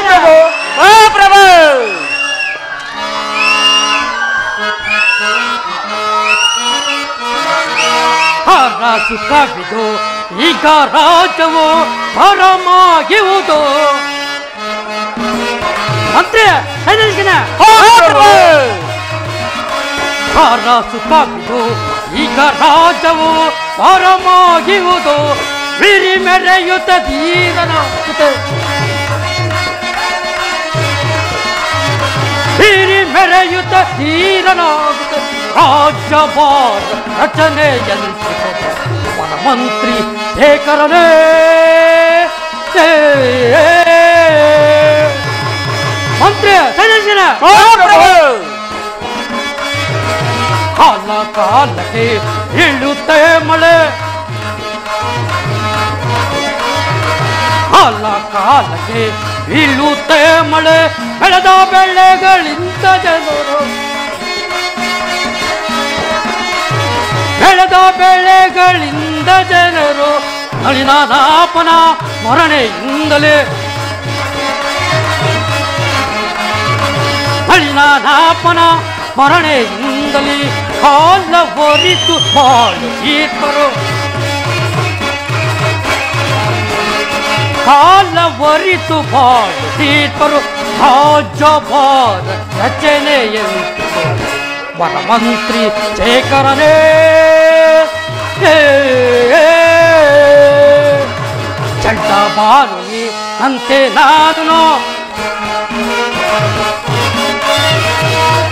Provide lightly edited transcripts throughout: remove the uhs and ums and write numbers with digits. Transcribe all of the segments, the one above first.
ಪ್ರಭು ಪ್ರಭು. ಸುಖವಿದು ಈಗ ರಾಜವು ಪರಮಾಗಿವುದು. ಮಂತ್ರಿ ಸುಖವಿದು ಈಗ ರಾಜವು ಪರಮಾಗಿವುದು. ಬಿರಿ ಮೆರೆಯುತ್ತ ಧೀರನಾಗುತ್ತ ಬಿರಿ ಮೆರೆಯುತ್ತ ಧೀರನಾಗುತ್ತ ರಾಜ್ಯಭಾರ ರಚನೆಯಂತಿದೆ ಮಂತ್ರಿ ಶೇಖರನೇ. ಮಂತ್ರಿ ಕಾಲ ಕಾಲಕ್ಕೆ ಇಳುತ್ತೆ ಮಳೆ, ಕಾಲ ಕಾಲಕ್ಕೆ ಇಳುತ್ತೆ ಮಳೆ. ಬೆಳೆದ ಬೆಳೆಗಳಿಂದ ಜನರು ಬೆಳೆದ ಬೆಳೆಗಳಿಂದ ಜನರು ನಳಿನಾಪನ ಮರಣೆಯಿಂದಲೇ ನಳಿನಾಪನ ಮರಣೆಯಿಂದಲೇ ಕಾಲ ಒರಿತು ಬಾಳುತ್ತೀರ್ಪರು. ಕಾಲ ಒರಿತು ಬಾಳುತ್ತೀರ್ಪರು ರಾಜ್ಯಭಾರ ರಚನೆಯಂತೆ ವರಮಂತ್ರಿ ಶೇಖರನೇ. ಚಂಡಮಾರುನಿ ಅಂತೆ ನಾನು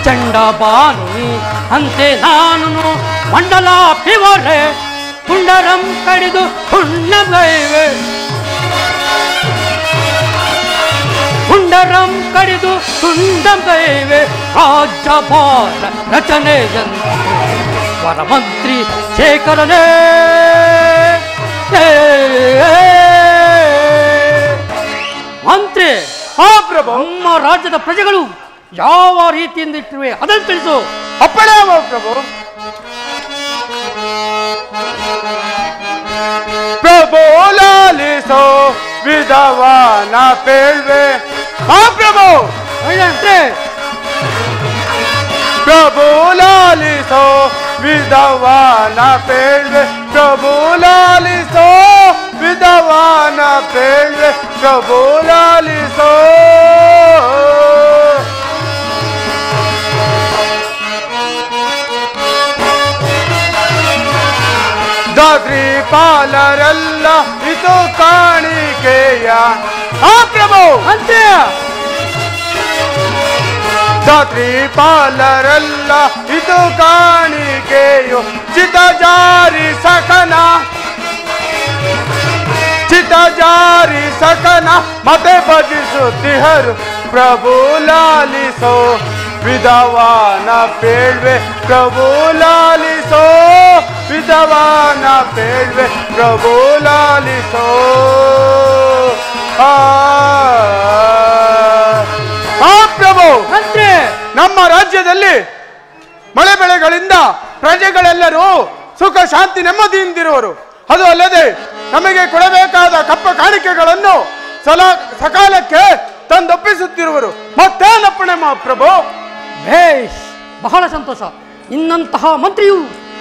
ಚಂಡಮಾರುನಿ ಅಂತೆ ನಾನು ಮಂಡಲ ಪಿವರೆ ಪುಂಡರಂ ಕಡಿದು ಪುಣ್ಣಗೈವೆ ಪುಂಡರಂ ಕಡಿದು ತುಂಡಗೈವೆ ರಾಜ್ಯಭಾರ ರಚನೆಯಂತೆ ವರಮಂತ್ರಿ ಶೇಖರನೇ. ಮಂತ್ರಿ ಪ್ರಭು, ನಮ್ಮ ರಾಜ್ಯದ ಪ್ರಜೆಗಳು ಯಾವ ರೀತಿಯಿಂದ ಇಟ್ಟಿರುವೆ ಅದನ್ನು ತಿಳಿಸು. ಅಪ್ಪಣೆ ಪ್ರಭು. ಪ್ರಭು ಲಾಲಿಸೋ ವಿಧವಾನ ಪೇಳ್ವೆ. ಪ್ರಭು ಪ್ರಭು ಲಾಲಿಸೋ ವಿಧವಾನ ಪೇಳ್ವೆ. ಪ್ರಭು ಲಾಲಿಸೋ ವಿಧವಾನ ಪೇಳ್ವೆ. ಪ್ರಭು ಲಾಲಿಸೋ. ದಾದ್ರಿಪಾಲರೆಲ್ಲ ಇದು ಕಾಣಿಕೆಯ. ಪ್ರಭು ಅಂತೆ ದಾದ್ರಿಪಾಲರೆಲ್ಲ ಇದು ಕಾಣಿಕೆಯು. ಚಿತಜಾರಿ ಸಕನ ಚಿತಜಾರಿ ಸಕನ ಮತ್ತೆ ಭಜಿಸುತ್ತಿಹರು. ಪ್ರಭು ಲಾಲಿಸೋ ವಿಧವಾನ ಪೇಳ್ವೆ. ಪ್ರಭು ಲಾಲಿಸೋ ವಿಧವಾನ ಪೇಳ್ವೆ. ಪ್ರಭು ಲಾಲಿಸೋ. ಪ್ರಭು ಮಂತ್ರಿ ನಮ್ಮ ರಾಜ್ಯದಲ್ಲಿ ಮಳೆ ಬೆಳೆಗಳಿಂದ ಪ್ರಜೆಗಳೆಲ್ಲರೂ ಸುಖ ಶಾಂತಿ ನೆಮ್ಮದಿಯಿಂದಿರುವರು. ಅದು ಅಲ್ಲದೆ ನಮಗೆ ಕೊಡಬೇಕಾದ ಕಪ್ಪ ಕಾಣಿಕೆಗಳನ್ನು ಸಕಾಲಕ್ಕೆ ತಂದೊಪ್ಪಿಸುತ್ತಿರುವರು. ಮತ್ತೇನಪ್ಪಣೆ ಪ್ರಭು? ಭೇಷ್, ಬಹಳ ಸಂತೋಷ. ಇನ್ನಂತಹ ಮಂತ್ರಿಯು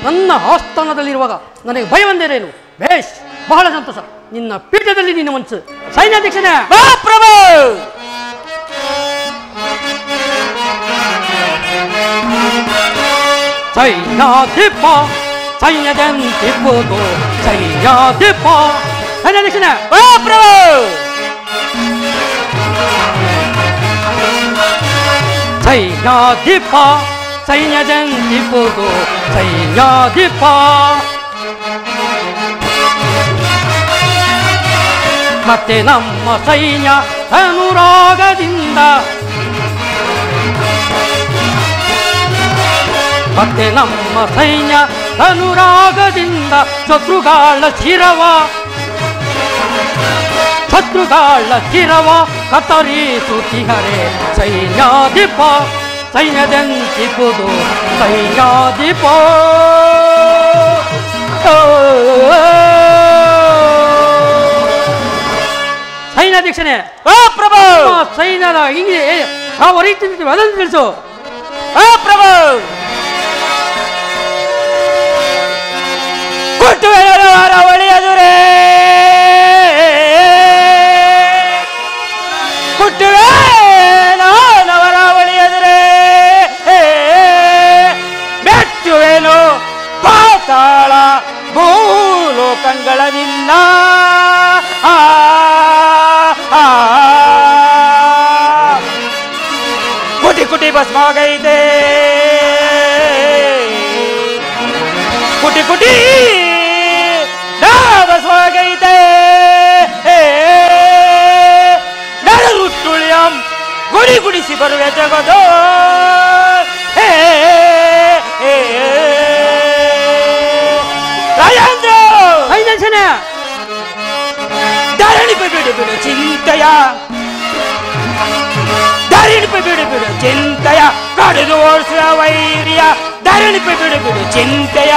ನನ್ನ ಆಸ್ಥಾನದಲ್ಲಿರುವಾಗ ನನಗೆ ಭಯವಂದೇನೇನು. ಭೇಷ್, ಬಹಳ ಸಂತೋಷ. ನಿನ್ನ ಪೀಠದಲ್ಲಿ ನಿನ್ನ ಮನಸ್ಸು ಸೈನ್ಯಾಧ್ಯಕ್ಷನೇ. ಪ್ರಭು ಸೈನ್ಯಾಧಿಪ ಸೈನ್ಯದಂತಿಪ್ಪುದು ಸೈನ್ಯಾಧಿಪ ಸೈನ್ಯಾಧ್ಯಕ್ಷನೇ. ಪ್ರಭು ಸೈನ್ಯಾಧಿಪ ಸೈನ್ಯದಂತಿಪ್ಪುದು ಸೈನ್ಯಾಧಿಪ. ಮತ್ತೆ ನಮ್ಮ ಸೈನ್ಯ ಅನುರಾಗದಿಂದ ಮತ್ತೆ ನಮ್ಮ ಸೈನ್ಯ ಅನುರಾಗದಿಂದ ಶತ್ರುಗಾಳ ಶಿರವ ಕತ್ತರಿಸುತ್ತಿಹರೆ. ಸೈನ್ಯಾಧಿಪ ಸೈನ್ಯದಂತಿಪುದು ಸೈನ್ಯಾಧಿಪ. ಸೈನ್ಯಾಧ್ಯಕ್ಷ ಸೈನ್ಯಾಧ್ಯಕ್ಷನೇ, ಪ್ರಭು ಸೈನ್ಯದ ಹಿಂಗೆ ಯಾವ ರೀತಿ ಅದನ್ನು ತಿಳಿಸು. ಪ್ರಭು ಕುಟ್ಟುವೆನವರ ಒಳಿಯದುರೇ, ಕುಟ್ಟುವೇನವರ ಒಳಿಯದುರೇ, ಬೆಚ್ಚುವೇನು ಪಾತಾಳ ಭೂಲೋಕಂಗಳ ನಿನ್ನ ಕುಟಿ ಕುಟಿ ಭಸ್ಮಾಗೈತೆ, ಕುಟಿ ಕುಟಿ ಭಸ್ಮಾಗೈತೆ, ನಡುರುಟ್ಟುಳಿಯಂ ಗುಡಿ ಗುಡಿಸಿ ಬರುವೆ ಜಗದೋ ರಾಜೇಂದ್ರ ಸೈನ್ಯಾಧ್ಯಕ್ಷನೇ, ಧರಣಿಪ ಬಿಡು ಬಿಡು ಚಿಂತೆಯ, ಧರಣಿಪ ಬಿಡು ಬಿಡು ಚಿಂತೆಯ, ಕಡಿದು ಓಡಿಸುವ ವೈರ್ಯ, ಧರಣಿಪ ಬಿಡು ಬಿಡು ಚಿಂತೆಯ,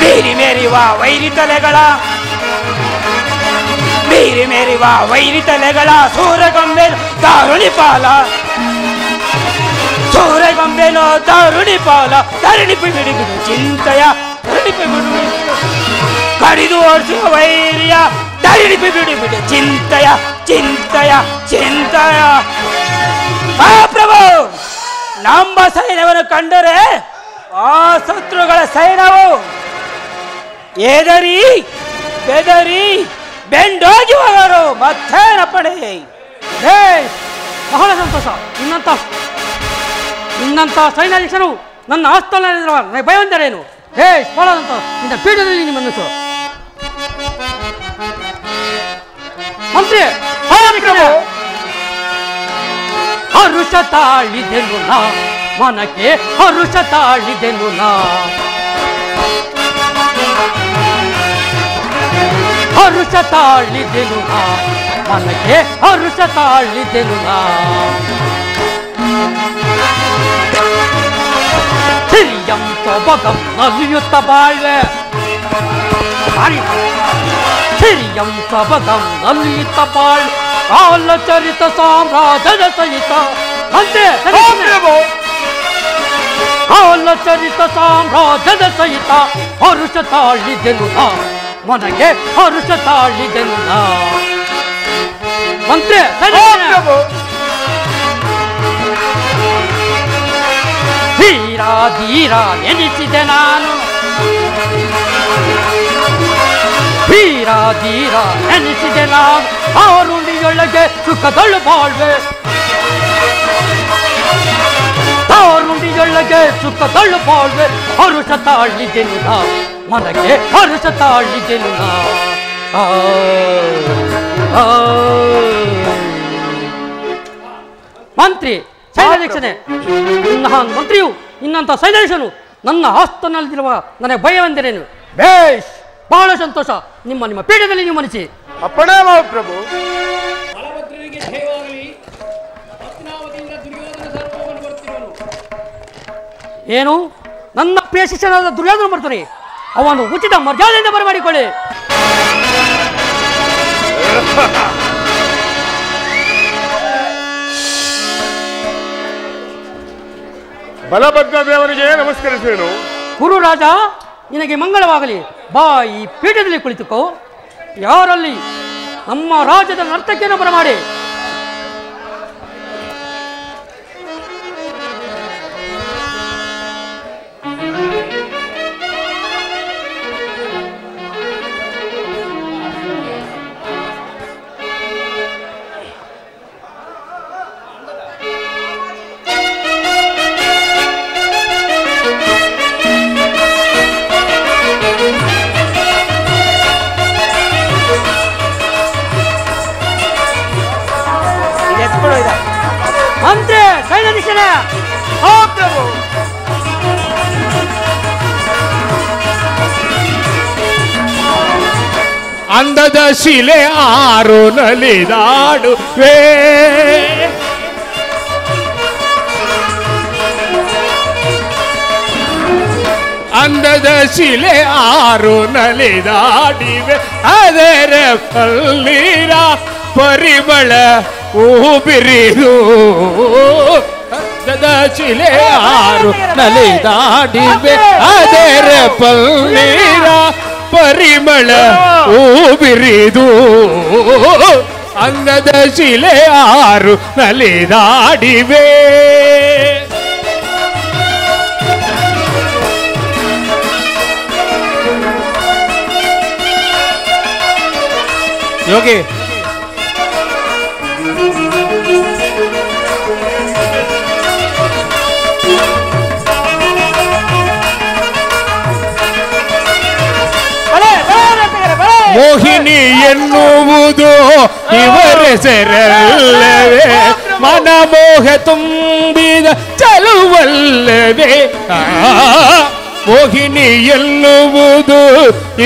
ಮೀರಿ ಮೇರಿವ ವೈರಿ ತಲೆಗಳ, ಮೀರಿ ಮೇರಿವ ವೈರಿ ತಲೆಗಳ, ಸೂರ್ಯಗೊಂಬೆನು ದಾರುಣಿ ಪಾಲ, ಸೂರ್ಯಗೊಂಬೆನು ದಾರುಣಿ ಪಾಲ, ಧರಣಿಪ ಬಿಡು ಬಿಡು ಚಿಂತೆಯ, ಧರಣಿಪ ಬಿಡು ಕಡಿದು ಓಡಿಸುವ ವೈರ್ಯ, ಧರಣಿಪ ಬಿಡು ಬಿಡು ಚಿಂತೆಯ, ಚಿಂತೆಯ ಚಿಂತೆಯ. ಪ್ರಭು ನಮ್ಮ ಸೈನ್ಯವನ್ನು ಕಂಡರೆ ಆ ಶತ್ರುಗಳ ಸೈನ್ಯವು ಎದರಿ ಬೆದರಿ ಬೆಂಡೋಗಿ ಹೋಗರು, ಮತ್ತೇನ ಪಡೆ. ಬಹಳ ಸಂತೋಷ. ನಿನ್ನಂತ ಸೈನ್ಯಾಧ್ಯಕ್ಷನು ನನ್ನ ಆಸ್ಥಾನದಲ್ಲಿರುವ ಭಯವಂತರೇನು? ಬಹಳ ಸಂತೋಷ. ನಿನ್ನ ಪೀಠದಲ್ಲಿ ನಿಮ್ಮ ಮನಸ್ಸು ಮಂತ್ರಿ ಹರುಷ ತಾಳಿದೆನು ನಾ, ಮನಕ್ಕೆ ಹರುಷ ತಾಳಿದೆನು ನಾ, ಹರುಷ ತಾಳಿದೆನು ನಾ, ಮನಕ್ಕೆ ಹರುಷ ತಾಳಿದೆನು ನಾ, ಹಿರಿಯಂ ಸೊಬಗಂ ನಲಿಯುತ್ತ ಬಾಳ್ವೆ, ಹಿರಿಯಂ ಸೊಬಗಂ ನಲಿಯುತ್ತ ಬಾಳ್ವೆ, ಕಾಲ ಚರಿತ ಸಾಮ್ರಾಜ್ಯದ ಸಹಿತ ಕಾಲ ಚರಿತ ಸಾಮ್ರಾಜ್ಯದ ಸಹಿತ ಹರುಷ ತಾಳಿದೆನು ನಾ, ಮನಗೆ ಹರುಷ ತಾಳಿದೆನು ನಾ. ಮಂತ್ರಿ ಧೀರ ಧೀರ ಎನಿಸಿದೆ ನಾನು, ಧೀರ ಧೀರ ಎನಿಸಿದೆ ನಾನು, ತಾರುಣಿಯೊಳಗೆ ಸುಖದಳು ಬಾಳ್ವೆ, ತಾರುಣಿಯೊಳಗೆ ಸುಖದಳು ಬಾಳ್ವೆ, ಹರುಷ ತಾಳಿದೆನು ನಾ, ಮನಗೆ ಹರುಷ ತಾಳಿದೆನು ನಾ. ಮಂತ್ರಿ ಸೈನ್ಯಾಧ್ಯಕ್ಷನೇ, ನಾನು ಮಂತ್ರಿಯು ಇನ್ನಂತ ಸೈನ್ಯಾಧ್ಯಕ್ಷನು ನನ್ನ ಆಸ್ಥಾನದಲ್ಲಿರುವ ನನಗೆ ಭಯವೆಂದರೇನು? ಬೇಷ್, ಬಹಳ ಸಂತೋಷ. ನಿಮ್ಮ ಪೀಠದಲ್ಲಿ ನೀವು ಮನಸ್ಸಿ. ಅಪ್ಪಣೆ ಪ್ರಭು. ಏನು? ನನ್ನ ಪ್ರಿಯ ಶಿಷ್ಯನಾದ ದುರ್ಯೋಧನ ಬರ್ತಾನೆ, ಅವನು ಉಚಿತ ಮರ್ಯಾದೆಯಿಂದ ಬರಮಾಡಿಕೊಳ್ಳಿ. ಬಲಭದ್ರ ದೇವರಿಗೆ ನಮಸ್ಕರಿಸುವೆನು. ಗುರು ರಾಜ, ನಿನಗೆ ಮಂಗಳವಾಗಲಿ. ಬಾ, ಈ ಪೀಠದಲ್ಲಿ ಕುಳಿತುಕೋ. ಯಾರಲ್ಲಿ ನಮ್ಮ ರಾಜ್ಯದ ನರ್ತಕಿಯನ್ನು ಬರಮಾಡಿ. ಮಂತ್ರಿ ಸೈನ್ಯಾಧ್ಯಕ್ಷನೇ, ಪ್ರಭು. ಅಂದದ ಶಿಲೆ ಆರು ನಲಿದಾಡುವೆ, ಅಂದದ ಶಿಲೆ ಆರು ನಲಿದಾಡಿವೆ ಅದರ ಪಲ್ಲೀರ ಪರಿಮಳ ಊಬಿರಿದು ಅಂದದ ಶಿಲೆ ಆರು ನಲಿದಾಡಿವೆ ಅದರ ಪಲ್ಲೀರ ಪರಿಮಳ ಊಬಿರಿದು ಅಂದದ ಶಿಲೆ ಆರು ನಲಿದಾಡಿವೆ ಯೋಗಿ ಮೋಹಿನಿ ಎನ್ನುವುದು ಇವರೆಸರಲ್ಲವೇ ಮನಮೋಹ ತುಂಬಿದ ಚಲುವಲ್ಲವೇ ಮೋಹಿನಿ ಎನ್ನುವುದು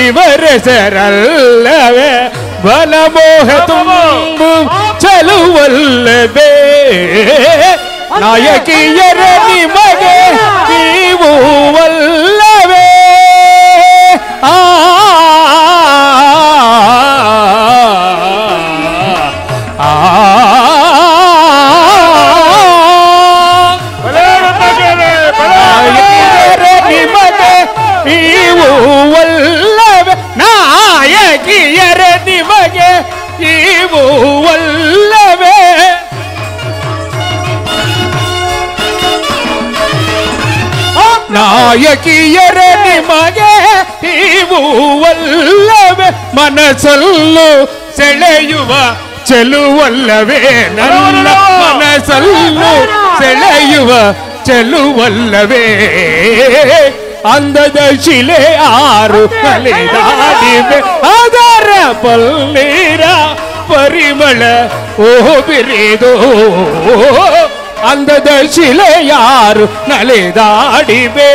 ಇವರೆಸರಲ್ಲವೇ ಮನಮೋಹ ತುಂಬು ಚಲುವಲ್ಲವೇ ನಾಯಕಿಯರ ನಿಮಗೆ ನೀವು ಅಲ್ಲವೇ ನಿಮಗೆ ನೀವು ಒಲ್ಲವೇ ನಾಯಕಿಯರ ನಿಮಗೆ ನೀವು ಒಲ್ಲವೇ ನಾಯಕಿಯರ ನಿಮಗೆ ನೀವು ಒಲ್ಲವೇ ಮನಸ್ಸಲ್ಲೂ ಸೆಳೆಯುವ ಚೆಲುವಲ್ಲವೇ ನನ್ನ ಮನಸ್ಸಲ್ಲೂ ಸೆಳೆಯುವ ಚೆಲುವಲ್ಲವೇ ಅಂದದ ಶಿಲೆ ಆರು ಕಲಿದಾಡಿವೆ ಅದರ ಪಲ್ಲೀರ ಪರಿಮಳ ಓಬಿರಿದು ಅಂದದ ಶಿಲೆ ಯಾರು ನಲಿದಾಡಿವೆ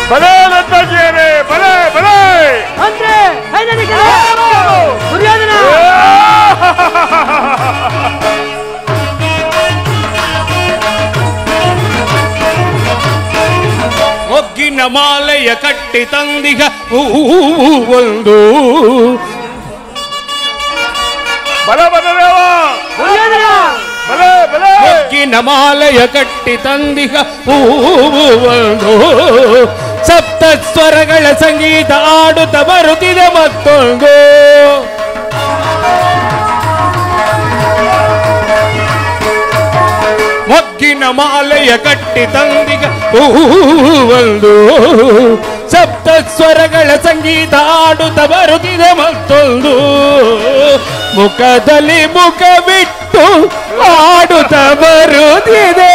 ಬಲೆ ನಂದಾಜಿಯರೇ ಬಲೆ ಬಲೆ ಅಂದ್ರೆ ದುರ್ಯೋಧನ ಮೊಗ್ಗಿನ ಮಾಲೆಯ ಕಟ್ಟಿ ತಂದಿಗ ಒಂದು ಬಲ ಬಲದೇವ ಬಲೆ ಬಲೆ ಮೊಗ್ಗಿನ ಮಾಲೆಯ ಕಟ್ಟಿ ತಂದಿಗ ಒಂದು ಸಪ್ತ ಸ್ವರಗಳ ಸಂಗೀತ ಆಡುತ್ತ ಬರುತ್ತಿದೆ ಮತ್ತೊಂದು ಮೊಗ್ಗಿನ ಮಾಲೆಯ ಕಟ್ಟಿ ತಂದಿಗ ಒಂದು ಸಪ್ತ ಸ್ವರಗಳ ಸಂಗೀತ ಆಡುತ್ತ ಬರುತ್ತಿದೆ ಮತ್ತೊಂದು ಮುಖದಲ್ಲಿ ಮುಖವಿಟ್ಟು ಆಡುತ್ತ ಬರುತ್ತಿದೆ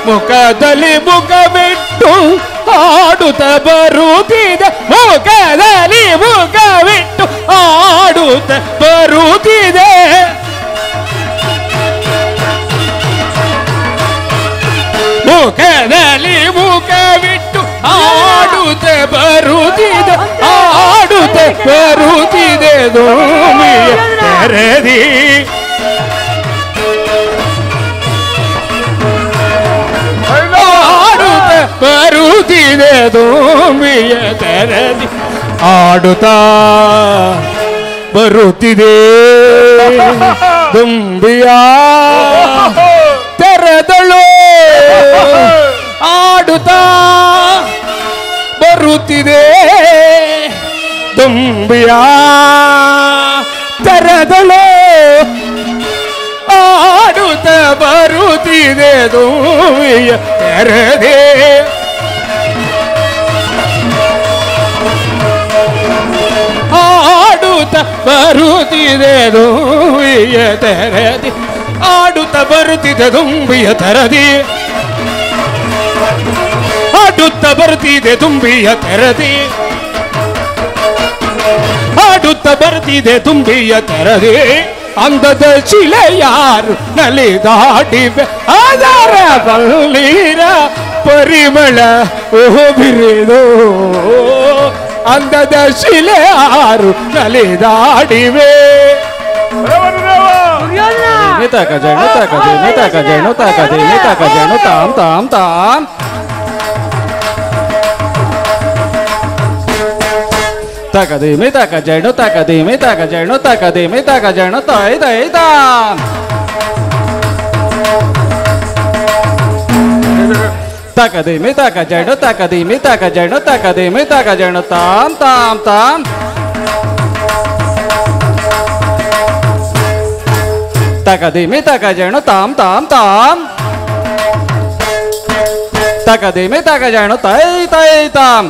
ಮುಖದಲ್ಲಿ ಮುಖವಿಟ್ಟು ಆಡುತ್ತ ಬರುತ್ತಿದೆ ಮುಖದಲ್ಲಿ ಮುಖವಿಟ್ಟು ಆಡುತ್ತ ಬರುತ್ತಿದೆ ಮುಖದಲ್ಲಿ ಮುಖವಿಟ್ಟು ಆಡುತ್ತ ಬರುತ್ತಿದೆ ಆಡುತ್ತ ಬರುತ್ತಿದೆ ದೋಮಿಯ ತೆರೆದಿ ಆಡುತ್ತ ಬರುತ್ತಿದೆ ದೋಮಿಯ ತೆರೆದಿ ಆಡುತ್ತಾ ಬರುತ್ತಿದೆ ದುಂಬಿಯ ತೆರೆದಳು ಆಡುತ್ತಾ ಬರುತ್ತಿದೆ ದುಂಬಿಯ ತೆರೆದಳು ಆಡುತ್ತ ಬರುತ್ತಿದೆ ದುಂಬಿಯ ತೆರೆದೆ ಆಡುತ್ತ ಬರುತ್ತಿದೆ ದುಂಬಿಯ ತೆರದಿ ಆಡುತ್ತ ಬರುತ್ತಿದೆ ದುಂಬಿಯ ತೆರದಿ ಆಡುತ್ತ ಬರುತ್ತಿದೆ ತುಂಬಿಯ ತೆರದಿ ಆಡುತ್ತ ಬರ್ತಿದೆ ತುಂಬಿಯ ತೆರದಿ ಅಂದದ ಶಿಲೆ ಯಾರು ನಲಿದಾಡಿವೆ ಅದರ ಬಲ್ಲೀರ ಪರಿಮಳ ಬಿರಿದು ಅಂದದ ಶಿಲೆ ಯಾರು ನಲಿದಾಡಿವೆ ತಾಮ್ ತಾಮ್ ತಾಮ್ Takadimi takajano takadimi takajano takadimi takajano tai tai tam Takadimi takajano takadimi takajano takadimi takajano tam tam tam Takadimi takajano tam tam tam Takadimi takajano tai tai tam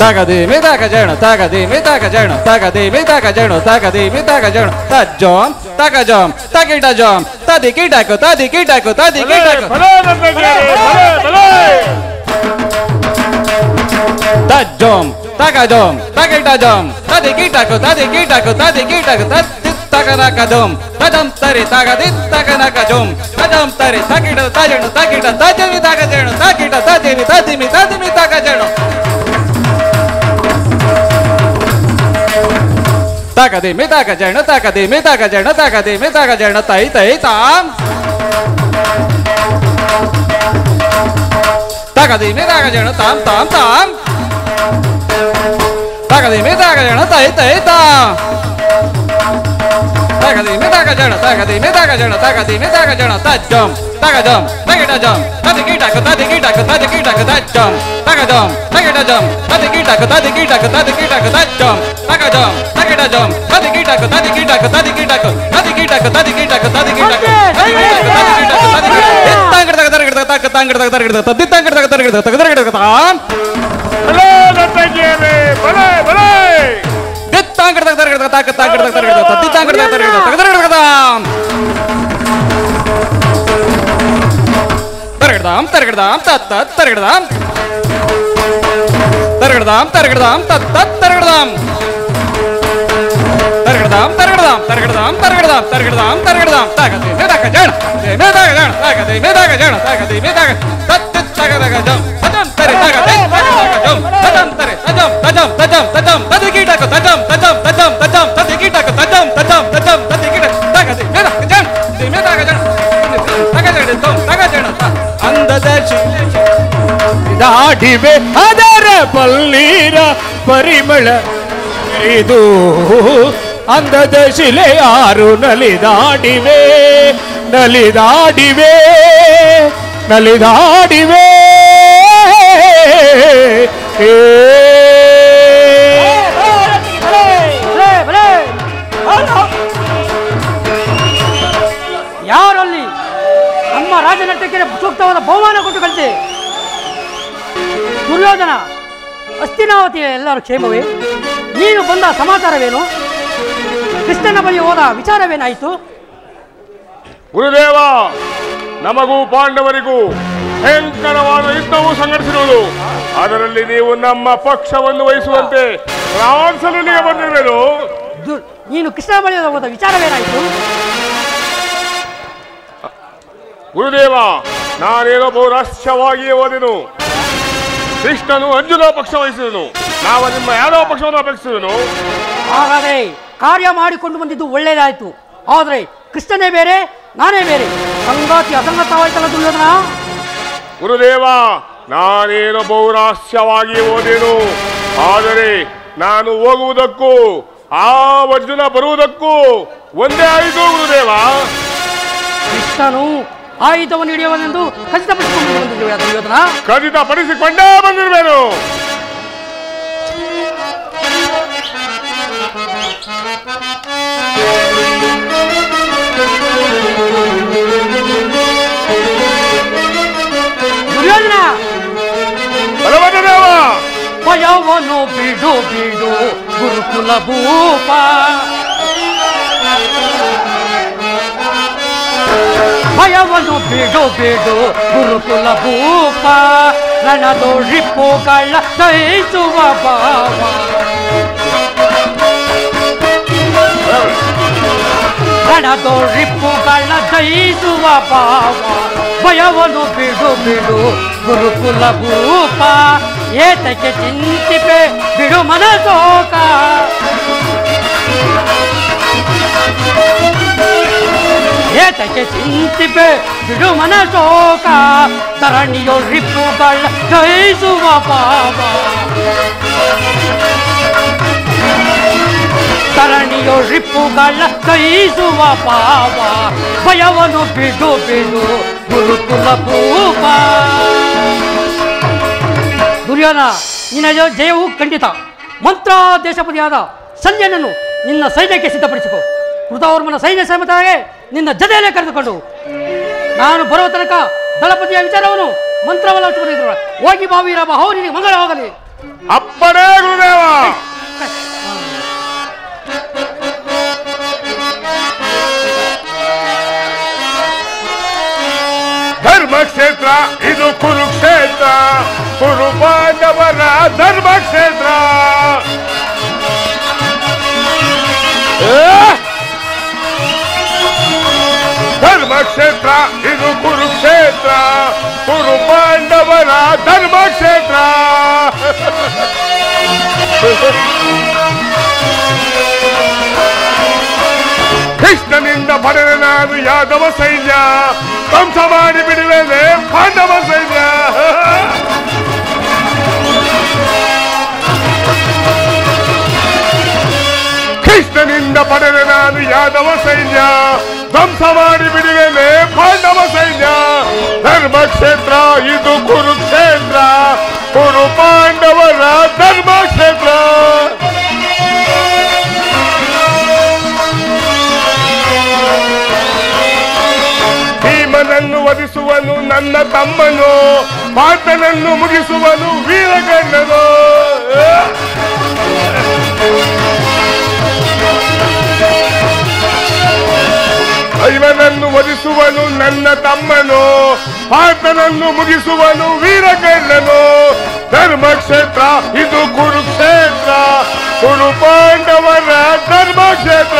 Takadimi takajano takadimi takajano takadimi takajano takadimi takajano tajom takajom takitajom tadikitako tadikitako tadikitako tajom takajom takitajom tadikitako tadikitako tadikitako takanakajom tajam tari takadit takanakajom tajam tari takita tajano takita tajami takajano takita tajami tadimi tadimi takajano Takadimi takajano takadimi takajano takadimi takajano tai tai tam Takadimi takajano tam tam tam Takadimi takajano tai tai tam Takadimi takajano takadimi takajano takadimi takajano tajam takajam takitajam tadikitako tadikitako tadikitako tajam takajam takitajam tadikitako tadikitako tadikitako tajam takajam takitajam tadikitako tadikitako tadikitako tadikitako tadikitako tadikitako Targadam targadam tat tat targadam targadam targadam tat tat targadam targadam targadam targadam targadam targadam targadam takati medakajana medakajana takati medakajana takati medakajana tat tat tagadagajam tajam tare takati tagadagajam tajam tare tajam tajam tajam tajam tadikitako tajam tajam tajam tajam tadikitako tajam tajam tajam tadikitako takati medakajana medakajana takajana tom takajana ಅಂದದ ದಾಡಿವೆ ಅದರ ಪಲ್ಲೀರ ಪರಿಮಳ ಇದು ಅಂದದ ಶಿಲೆ ಯಾರು ನಲಿದಾಡಿವೆ ನಲಿದಾಡಿವೆ ನಲಿದಾಡಿವೆ ಯಾರಲ್ಲಿ ನಮ್ಮ ರಾಜನರ್ತಕ್ಕೆ ಸೂಕ್ತವಾದ ಬಹುಮಾನ ಕೊಟ್ಟು ಕಳಿಸಿ. ದುರ್ಯೋಧನ, ಹಸ್ತಿನಾವತಿಯ ಎಲ್ಲರೂ ಕ್ಷೇಮವೇ? ನೀನು ಬಂದ ಸಮಾಚಾರವೇನು? ಕೃಷ್ಣನ ಬಳಿ ಹೋದ ವಿಚಾರವೇನಾಯಿತು? ಗುರುದೇವ, ನಮಗೂ ಪಾಂಡವರಿಗೂ ಭಯಂಕರವಾದ ಯುದ್ಧವು ಸಂಘಟಿಸಿರುವುದು. ಅದರಲ್ಲಿ ನೀವು ನಮ್ಮ ಪಕ್ಷವನ್ನು ವಹಿಸುವಂತೆ ಪ್ರಾರ್ಥನೆಗೆ ಬಂದಿರುವೆನು. ನೀನು ಕೃಷ್ಣನ ಬಳಿ ಹೋದ ವಿಚಾರವೇನಾಯಿತು? ಗುರುದೇವ, ನಾನೇನೋ ಬಹುರಹಸ್ಯವಾಗಿಯೇ ಓದೆನು. ಕೃಷ್ಣನು ಅರ್ಜುನ ಪಕ್ಷ ವಹಿಸಿದನು, ನಾವು ನಿಮ್ಮ ಯಾದವ ಪಕ್ಷವನ್ನು ಅಪೇಕ್ಷಿಸಿದನು. ಹಾಗಾದರೆ ಕಾರ್ಯ ಮಾಡಿಕೊಂಡು ಬಂದಿದ್ದು ಒಳ್ಳೆಯದಾಯಿತು. ಆದರೆ ಕೃಷ್ಣನೇ ಬೇರೆ, ನಾನೇ ಬೇರೆ, ಸಂಗಾತಿ ಅಸಂಗತವಾಯ್ತಲ್ಲ ದುರ್ಯೋಧನ. ಗುರುದೇವ, ನಾನೇನೋ ಬಹುರಹಸ್ಯವಾಗಿ ಓದೆನು. ಆದರೆ ನಾನು ಹೋಗುವುದಕ್ಕೂ ಆ ಅರ್ಜುನ ಬರುವುದಕ್ಕೂ ಒಂದೇ ಆಯಿತು ಗುರುದೇವ. ಕೃಷ್ಣನು ಆಯುಧವನ್ನು ಹಿಡಿಯುವನೆಂದು ಖಚಿತಪಡಿಸಿಕೊಂಡು ಬಂದಿದ್ದೇವೆ ದುರ್ಯೋಧನ. ಖಚಿತಪಡಿಸಿಕೊಂಡೇ ಬಂದಿರುವೆನು. ದುರ್ಯೋಧನ, ಬಲವಂತದೇವ, ಭಯವನು ಬಿಡು ಬಿಡು ಗುರುಕುಲ ಭೂಪ ಭಯವನ್ನು ಬಿಡು ಬಿಡು ಗುರುಕುಲ ಭೂಪ ರಣದೋ ರಿಪ್ಪುಗಳ ಜಯಿಸುವ ಭಾವ ರಣದೋ ರಿಪ್ಪುಗಳ ಜಯಿಸುವ ಭಾವ ಭಯವನ್ನು ಬಿಡು ಬಿಡು ಗುರುಕುಲ ಭೂಪ ಏತಕ್ಕೆ ಚಿಂತಿಪೆ ಬಿಡು ಮನಸೋಕ ಏತಕ್ಕೆ ಚಿಂತಿಪೆ ಬಿಡು ಮನಸೋಕ ತರಣಿಯೋ ರಿಪ್ಪುಗಳ ಜಯಿಸುವ ಭಾವ ತರಣಿಯೋ ರಿಪ್ಪುಗಳ ಜಯಿಸುವ ಭಾವ ಭಯವನ್ನು ಬಿಡು ಬಿಡು ಗುರುಕುಲ ಭೂಪ ದುರ್ಯೋಧನ ನಿನ್ನ ಜಯವು ಖಂಡಿತ ಮಂತ್ರಾದೇಶಪತಿಯಾದ ಸಂಜಯನನ್ನು ನಿನ್ನ ಸೈನ್ಯಕ್ಕೆ ಸಿದ್ಧಪಡಿಸಿಕೊ ಕೃತವರ್ಮನ ಸೈನ್ಯ ಸಮೇತವಾಗಿ ನಿನ್ನ ಜತೆಯಲ್ಲೇ ಕರೆದುಕೊಂಡು ನಾನು ಬರುವ ತನಕ ದಳಪತಿಯ ವಿಚಾರವನ್ನು ಮಂತ್ರವಲ್ಲ ಬರೆದಿರುವ ಹೋಗಿ ಬಾವೀರ ಬಾಹು ನಿನಗೆ ಮಂಗಳವಾಗಲಿ ಅಪ್ಪನೇ ಗುರುದೇವ ಧರ್ಮಕ್ಷೇತ್ರ ಇದು ಕುರುಕ್ಷೇತ್ರ ಕುರು ಪಾಂಡವರ ಧರ್ಮಕ್ಷೇತ್ರ ಧರ್ಮಕ್ಷೇತ್ರ ಇದು ಕುರುಕ್ಷೇತ್ರ ಕುರು ಪಾಂಡವರ ಧರ್ಮಕ್ಷೇತ್ರ ಕೃಷ್ಣನಿಂದ ಪಡೆದ ನಾನು ಯಾದವ ಸೈನ್ಯ ಧ್ವಂಸ ಮಾಡಿ ಬಿಡುವೆ ಪಾಂಡವ ಸೈನ್ಯ ಕೃಷ್ಣನಿಂದ ಪಡೆದ ನಾನು ಯಾದವ ಸೈನ್ಯ ಧ್ವಂಸ ಮಾಡಿ ಬಿಡುವೆ ಪಾಂಡವ ಸೈನ್ಯ ಧರ್ಮಕ್ಷೇತ್ರ ಇದು ಕುರುಕ್ಷೇತ್ರ ಕುರು ಪಾಂಡವರ ಧರ್ಮಕ್ಷೇತ್ರ ಭೀಮನನ್ನು ವಧಿಸುವನು ನನ್ನ ತಮ್ಮನು ಪಾರ್ಥನನ್ನು ಮುಗಿಸುವನು ವೀರಗಣ್ಣನು ಭೀಮನನ್ನು ವಧಿಸುವನು ನನ್ನ ತಮ್ಮನು ಪಾರ್ಥನನ್ನು ಮುಗಿಸುವನು ವೀರಗಣ್ಣನು ಧರ್ಮಕ್ಷೇತ್ರ ಇದು ಕುರುಕ್ಷೇತ್ರ ಕುರು ಪಾಂಡವರ ಧರ್ಮಕ್ಷೇತ್ರ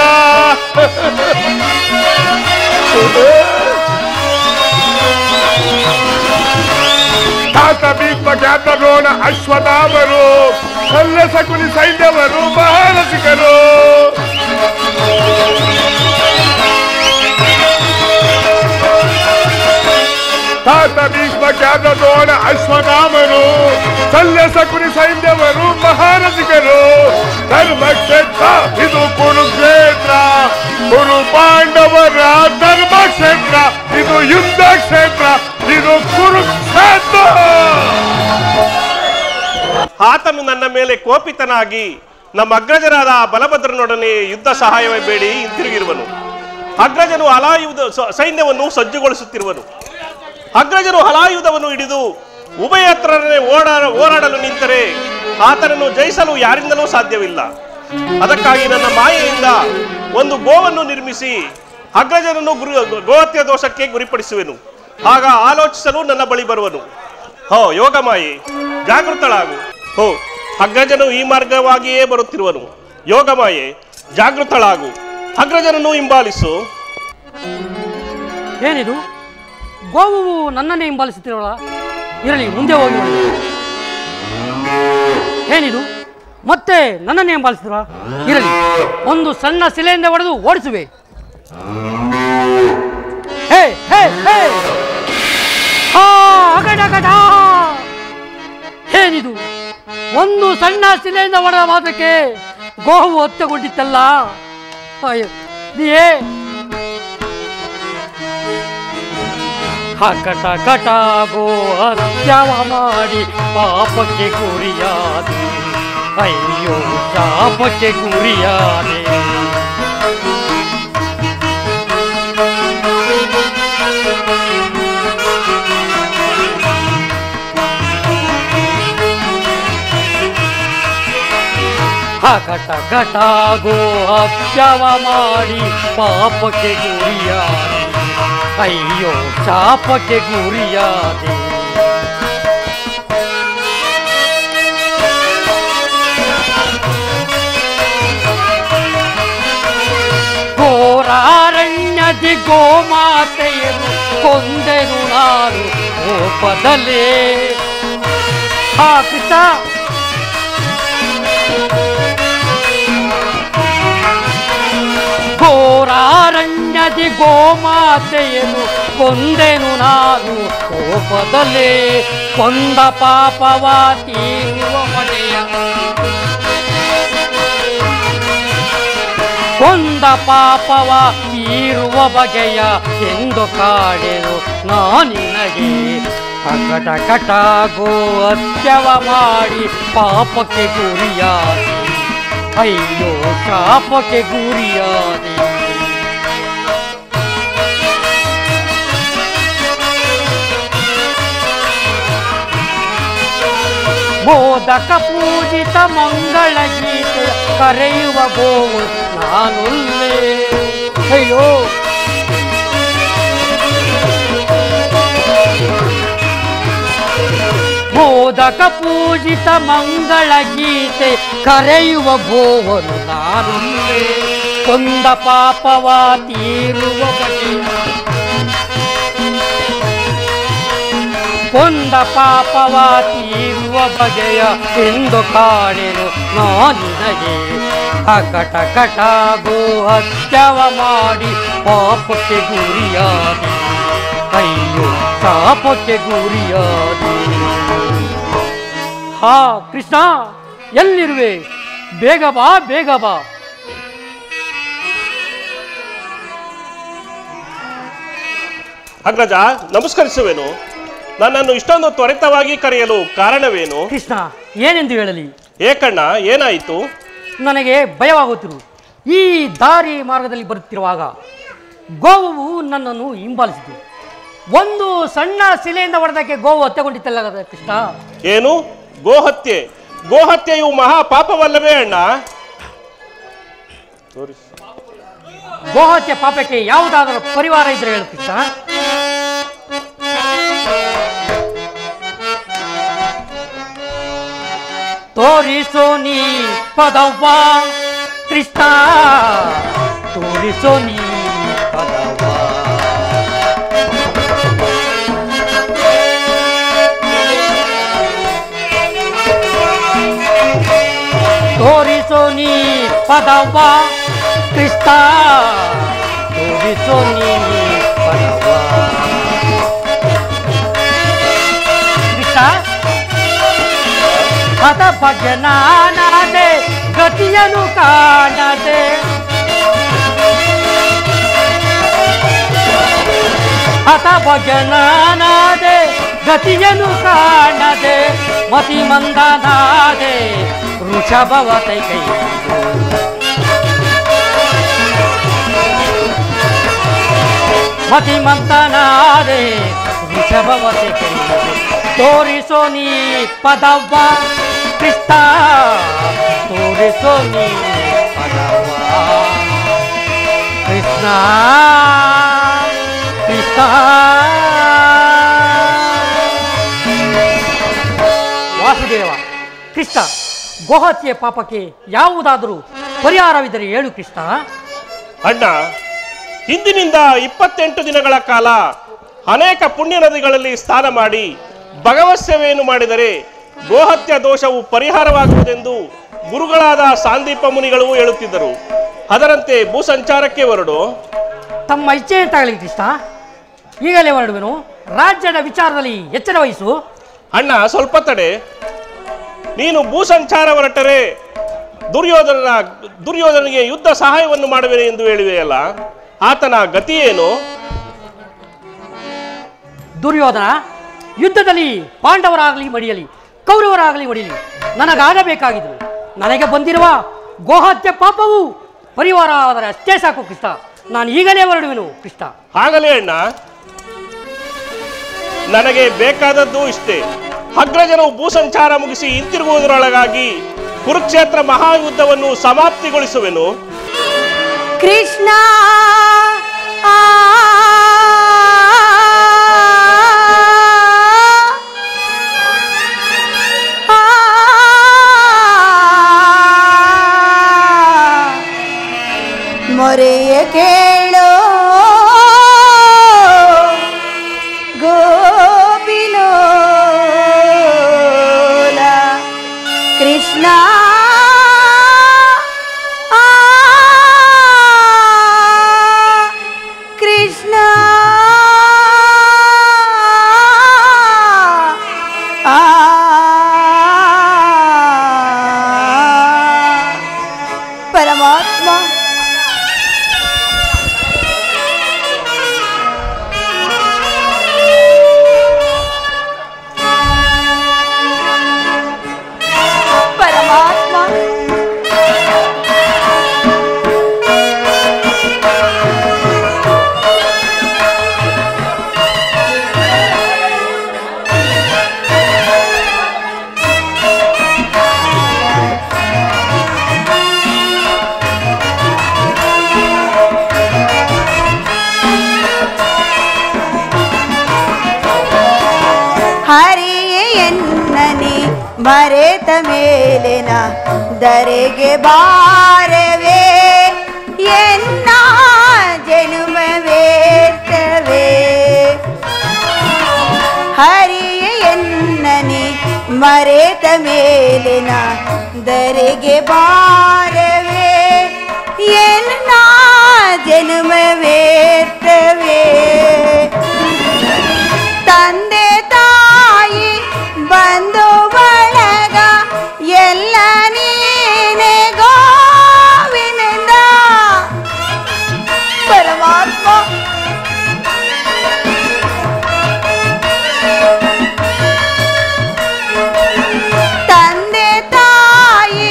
ತಾತ ಭೀಷ್ಮ ಖ್ಯಾತ ದ್ರೋಣ ಅಶ್ವತ್ಥಾಮರು ಶಲ್ಯ ಶಕುನಿ ಸೈನ್ಯವರು ಮಹಾರಸಿಕರು ತಾತ ಭೀಷ್ಮ ಖ್ಯಾತ ದ್ರೋಣ ಅಶ್ವತ್ಥಾಮರು ಶಲ್ಯ ಶಕುನಿ ಸೈನ್ಯವರು ಮಹಾರಸಿಕರು ಧರ್ಮಕ್ಷೇತ್ರ ಇದು ಕುರುಕ್ಷೇತ್ರ ಕುರು ಪಾಂಡವರ ಧರ್ಮಕ್ಷೇತ್ರ ಇದು ಯುದ್ಧ ಕ್ಷೇತ್ರ ಇದು ಕುರುಕ್ಷೇತ್ರ ಆತನು ನನ್ನ ಮೇಲೆ ಕೋಪಿತನಾಗಿ ನಮ್ಮ ಅಗ್ರಜರಾದ ಬಲಭದ್ರನೊಡನೆ ಯುದ್ಧ ಸಹಾಯವೇ ಬೇಡಿ ಹಿಂತಿರುಗಿರುವನು ಅಗ್ರಜನು ಹಲಾಯುಧ ಸೈನ್ಯವನ್ನು ಸಜ್ಜುಗೊಳಿಸುತ್ತಿರುವನು ಅಗ್ರಜನು ಹಲಾಯುಧವನ್ನು ಹಿಡಿದು ಉಭಯ ಹತ್ರನೇ ಹೋರಾಡಲು ನಿಂತರೆ ಆತನನ್ನು ಜಯಿಸಲು ಯಾರಿಂದಲೂ ಸಾಧ್ಯವಿಲ್ಲ ಅದಕ್ಕಾಗಿ ನನ್ನ ಮಾಯೆಯಿಂದ ಒಂದು ಗೋವನ್ನು ನಿರ್ಮಿಸಿ ಅಗ್ರಜನನ್ನು ಗೋಹತ್ಯ ದೋಷಕ್ಕೆ ಗುರಿಪಡಿಸುವೆನು ಆಗ ಆಲೋಚಿಸಲು ನನ್ನ ಬಳಿ ಬರುವನು ಹೋ ಯೋಗ ಮಾಯೆ ಜಾಗೃತಳಾಗು ಹೋ ಅಗ್ರಜನು ಈ ಮಾರ್ಗವಾಗಿಯೇ ಬರುತ್ತಿರುವನು ಯೋಗ ಮಾಯೆ ಜಾಗೃತಳಾಗು ಅಗ್ರಜನನ್ನು ಹಿಂಬಾಲಿಸು ಏನಿದು ಗೋವು ನನ್ನನ್ನೇ ಹಿಂಬಾಲಿಸುತ್ತಿರೋಳ ಇರಲಿ ಮುಂದೆ ಹೋಗಿ ಏನಿದು ಮತ್ತೆ ನನ್ನನ್ನೇ ಹಿಂಬಾಲಿಸಿದ್ರ ಇರಲಿ ಒಂದು ಸಣ್ಣ ಶಿಲೆಯಿಂದ ಹೊಡೆದು ಓಡಿಸುವೆ ಹೇ ಹೇ ಹೇ ಅಗಡಗಡ ಏನಿದು ಒಂದು ಸಣ್ಣ ಶಿಲೆಯಿಂದ ಹೊಡೆದ ಮಾತ್ರಕ್ಕೆ ಗೋವು ಹೊತ್ತುಕೊಂಡಿತ್ತಲ್ಲ ನೀಯೇ ಕಟ ಕಟ ಗೋ ಹತ್ಯವ ಮಾಡಿ ಪಾಪಕ್ಕೆ ಗುರಿಯಾದೆ ಅಯ್ಯೋ ಶಾಪಕ್ಕೆ ಗುರಿಯಾದೆ ಘಟ ಘಟಾಗೋ ಹತ್ಯವ ಮಾಡಿ ಪಾಪಕ್ಕೆ ಗುರಿಯಾದೆ, ಅಯ್ಯೋ ಶಾಪಕ್ಕೆ ಗುರಿಯಾದೆ. ಘೋರಾರಣ್ಯದಿ ಗೋಮಾತೆಯನ್ನು ಕೊಂದೆನು ನಾನು ಕೋಪದಲ್ಲೇ. ಹಾ ಕೃಷ್ಣ, ಘೋರಾರಣ್ಯದಿ ಗೋಮಾತೆಯನ್ನು ಕೊಂದೆನು ನಾನು ಕೋಪದಲ್ಲೇ. ಕೊಂದ ಪಾಪವ ತೀರುವ ಬಗೆಯ, ಕೊಂದ ಪಾಪವ ತೀರುವ ಬಗೆಯ ಎಂದು ಕಾಡೆನು ನಾನಿನಗೆ. ಕಟ ಕಟ ಗೋ ಹತ್ಯವ ಮಾಡಿ ಪಾಪಕ್ಕೆ ಗುರಿಯಾದೆ, ಅಯ್ಯೋ ಶಾಪಕ್ಕೆ ಗುರಿಯಾದೆ. ಮೋದಕ ಪೂಜಿತ ಮಂಗಳ ಗೀತೆ ಕರೆಯುವ ಗೋವು ನಾನುಲ್ಲೇ. ಅಯ್ಯೋ ಮೋದಕ ಪೂಜಿತ ಮಂಗಳ ಗೀತೆ ಕರೆಯುವ ಗೋವನು ನಾನುಲ್ಲೇ. ಕೊಂದ ಪಾಪವ ತೀರುವ ಬಗೆಯ, ಕೊಂದ ಪಾಪವ ತೀರುವ ಬಗೆಯ ಎಂದು ಕಾಡೆನು ನಾನಿನಗೆ. ಕಟ ಕಟ ಗೋ ಹತ್ಯವ ಮಾಡಿ ಪಾಪಕ್ಕೆ ಗುರಿಯಾದೆ, ಅಯ್ಯೋ ಶಾಪಕ್ಕೆ ಗುರಿಯಾದೆ. ಹಾ ಕೃಷ್ಣ, ಎಲ್ಲಿರುವೆ? ಬೇಗ ಬಾ, ಬೇಗ ಬಾ. ಅಗ್ರಜ, ನಮಸ್ಕರಿಸುವೆನು. ನನ್ನನ್ನು ಇಷ್ಟೊಂದು ತ್ವರಿತವಾಗಿ ಕರೆಯಲು ಕಾರಣವೇನು? ಕೃಷ್ಣ, ಏನೆಂದು ಹೇಳಲಿ? ಏಕಣ್ಣ, ಏನಾಯಿತು? ನನಗೆ ಭಯವಾಗುತ್ತಿರು. ಈ ದಾರಿ ಮಾರ್ಗದಲ್ಲಿ ಬರುತ್ತಿರುವಾಗ ಗೋವು ನನ್ನನ್ನು ಹಿಂಬಾಲಿಸಿತು. ಒಂದು ಸಣ್ಣ ಶಿಲೆಯಿಂದ ಹೊಡೆದಕ್ಕೆ ಗೋವು ಹತ್ಯೆಗೊಂಡಿತ್ತಲ್ಲ ಕೃಷ್ಣ. ಏನು ಗೋಹತ್ಯೆ? ಗೋಹತ್ಯೆಯು ಮಹಾ ಪಾಪವಲ್ಲವೇ ಅಣ್ಣ? ಗೋಹತ್ಯೆ ಪಾಪಕ್ಕೆ ಯಾವುದಾದರೂ ಪರಿವಾರ ಇದ್ರೆ ಹೇಳು ಕೃಷ್ಣ. ತೋರಿಸೋ ನೀ ಪದವ್ವ ಕೃಷ್ಣ, ತೋರಿಸೋ ನೀ ಪದವ್ವ. ತೋರಿಸೋ ನೀ ಪದವ್ವ ಕೃಷ್ಣ, ತೋರಿಸೋ ನೀ ಪದವ್ವ. ಕೃಷ್ಣ, ಹತ ಭಜನಾನದೆ ಗತಿಯನು ಕಾಣದೆ, ಹತ ಭಜನಾನದೆ ಗತಿಯನು ಕಾಣದೆ, ಮತಿ ಮಂದನಾದೆ ವೃಷಭವತೆ ಕೈ. ಮತಿ ಮಂದನಾದೆ ವೃಷಭವತೆ ಕೈ. ತೋರಿಸೋ ನೀ ಪದವ್ವ ಕೃಷ್ಣ, ತೋರಿಸೋ ನೀ ಪದವ್ವ ಕೃಷ್ಣ, ಕೃಷ್ಣ. ವಾಸುದೇವ, ಕೃಷ್ಣ, ಗೋಹತ್ಯೆ ಪಾಪಕ್ಕೆ ಯಾವುದಾದರೂ ಪರಿಹಾರವಿದ್ದರೆ ಹೇಳು ಕೃಷ್ಣ. ಅಣ್ಣ, ಇಂದಿನಿಂದ 28 ದಿನಗಳ ಕಾಲ ಅನೇಕ ಪುಣ್ಯ ನದಿಗಳಲ್ಲಿ ಸ್ನಾನ ಮಾಡಿ ಭಗವತ್ ಸೇವೆಯನ್ನು ಮಾಡಿದರೆ ಗೋಹತ್ಯ ದೋಷವು ಪರಿಹಾರವಾಗುವುದೆಂದು ಗುರುಗಳಾದ ಸಾಂದೀಪ ಮುನಿಗಳು ಹೇಳುತ್ತಿದ್ದರು. ಅದರಂತೆ ಭೂಸಂಚಾರಕ್ಕೆ ಹೊರಡು. ತಮ್ಮ ಇಚ್ಛೆ ಅಂತಾಗಲಿ ಕೃಷ್ಣ, ಈಗಲೇ ಹೊರಡುವೆನು. ರಾಜ್ಯದ ವಿಚಾರದಲ್ಲಿ ಎಚ್ಚರ ವಹಿಸು. ಅಣ್ಣ, ಸ್ವಲ್ಪ ತಡೆ. ನೀನು ಭೂಸಂಚಾರ ಹೊರಟರೆ ದುರ್ಯೋಧನಿಗೆ ಯುದ್ಧ ಸಹಾಯವನ್ನು ಮಾಡುವೆನೆ ಎಂದು ಹೇಳಿವೆಯಲ್ಲ, ಆತನ ಗತಿ ಏನು? ದುರ್ಯೋಧನ ಯುದ್ಧದಲ್ಲಿ ಪಾಂಡವರಾಗಲಿ ಮಡಿಯಲಿ, ಕೌರವರಾಗಲಿ ಮಡಿಯಲಿ, ನನಗಾಗಬೇಕಾಗಿದ್ದು ನನಗೆ ಬಂದಿರುವ ಗೋಹತ್ಯೆ ಪಾಪವು ಪರಿವಾರ ಆದರೆ ಅಷ್ಟೇ ಸಾಕು ಕೃಷ್ಣ. ನಾನು ಈಗಲೇ ಹೊರಡುವೆನು ಕೃಷ್ಣ. ಆಗಲೇ ಅಣ್ಣ, ನನಗೆ ಬೇಕಾದದ್ದು ಇಷ್ಟೇ. ಅಗ್ರಜನು ಭೂಸಂಚಾರ ಮುಗಿಸಿ ಹಿಂತಿರುಗುವುದರೊಳಗಾಗಿ ಕುರುಕ್ಷೇತ್ರ ಮಹಾಯುದ್ಧವನ್ನು ಸಮಾಪ್ತಿಗೊಳಿಸುವೆನು. ಕೃಷ್ಣ ಮೊರೆಯ ಕೇಳೋ ಗೋಪಿಲೋಲ ಕೃಷ್ಣ ಕೃಷ್ಣ ಪರಮಾತ್ಮ ಮರೆತ ಮೇಲಿನ ದರೆಗೆ ಬಾರವೇ ಎನ್ನ ಜನುಮವೇರ್ತವೇ ಹರಿಯ ಎನ್ನನಿ ಮರೆತ ಮೇಲಿನ ದರೆಗೆ ಬಾರವೇ ಎನ್ನ ಜನುಮವೇರ್ತವೇ ತಂದೆ ತಾಯಿ ಬಂದು ಬಳಗ ಎಲ್ಲ ನೀನೆ ಗೋವಿನಿಂದ ಪರಮಾತ್ಮ ತಂದೆ ತಾಯಿ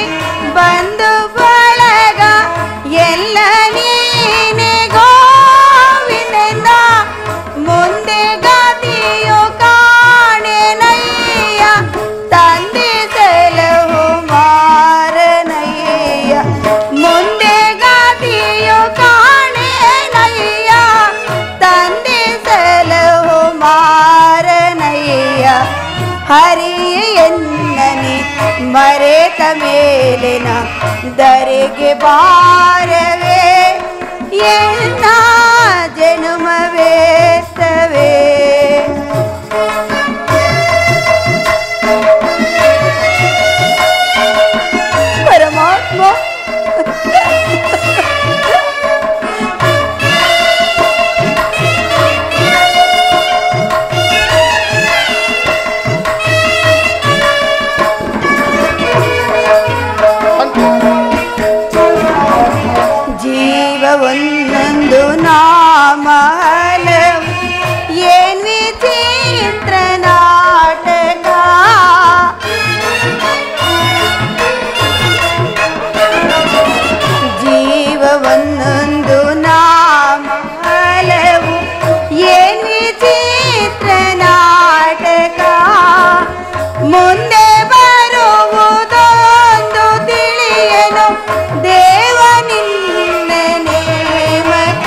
ಬಂದು ಬಳಗ ಎಲ್ಲ ನೀನೆ ಗೋವಿನಿಂದ ಮುಂದೆ ಗತಿಯು ಕಾಣೆನಯ್ಯ ತಂದೆ ಸಲಹು ಮಾರನಯ್ಯ ಮುಂದೆ ಗತಿಯು ಕಾಣೆನಯ್ಯ ತಂದೆ ಸಲಹು ಮಾರನಯ್ಯ ಹರಿಯ ಎನ್ನನಿ ಮರೆತ ಮೇಲಿನ ದರೆಗೆ ಬಾರವೇ ಎನ್ನ ಜನುಮವೇರ್ತವೇ ಪರಮಾತ್ಮ ಜೀವ ಒಂದೊಂದು ನಾಮ ಹಲವು ಏನ್ ವಿಚಿತ್ರ ನಾಟಕ ಜೀವ ಒಂದೊಂದು ನಾಮ ಹಲವು ಏನ್ ವಿಚಿತ್ರ ನಾಟಕ ಮುಂದೆ ಬರುವುದೊಂದು ತಿಳಿಯನು ದೇವ ನಿನ್ನ ನೇಮಕ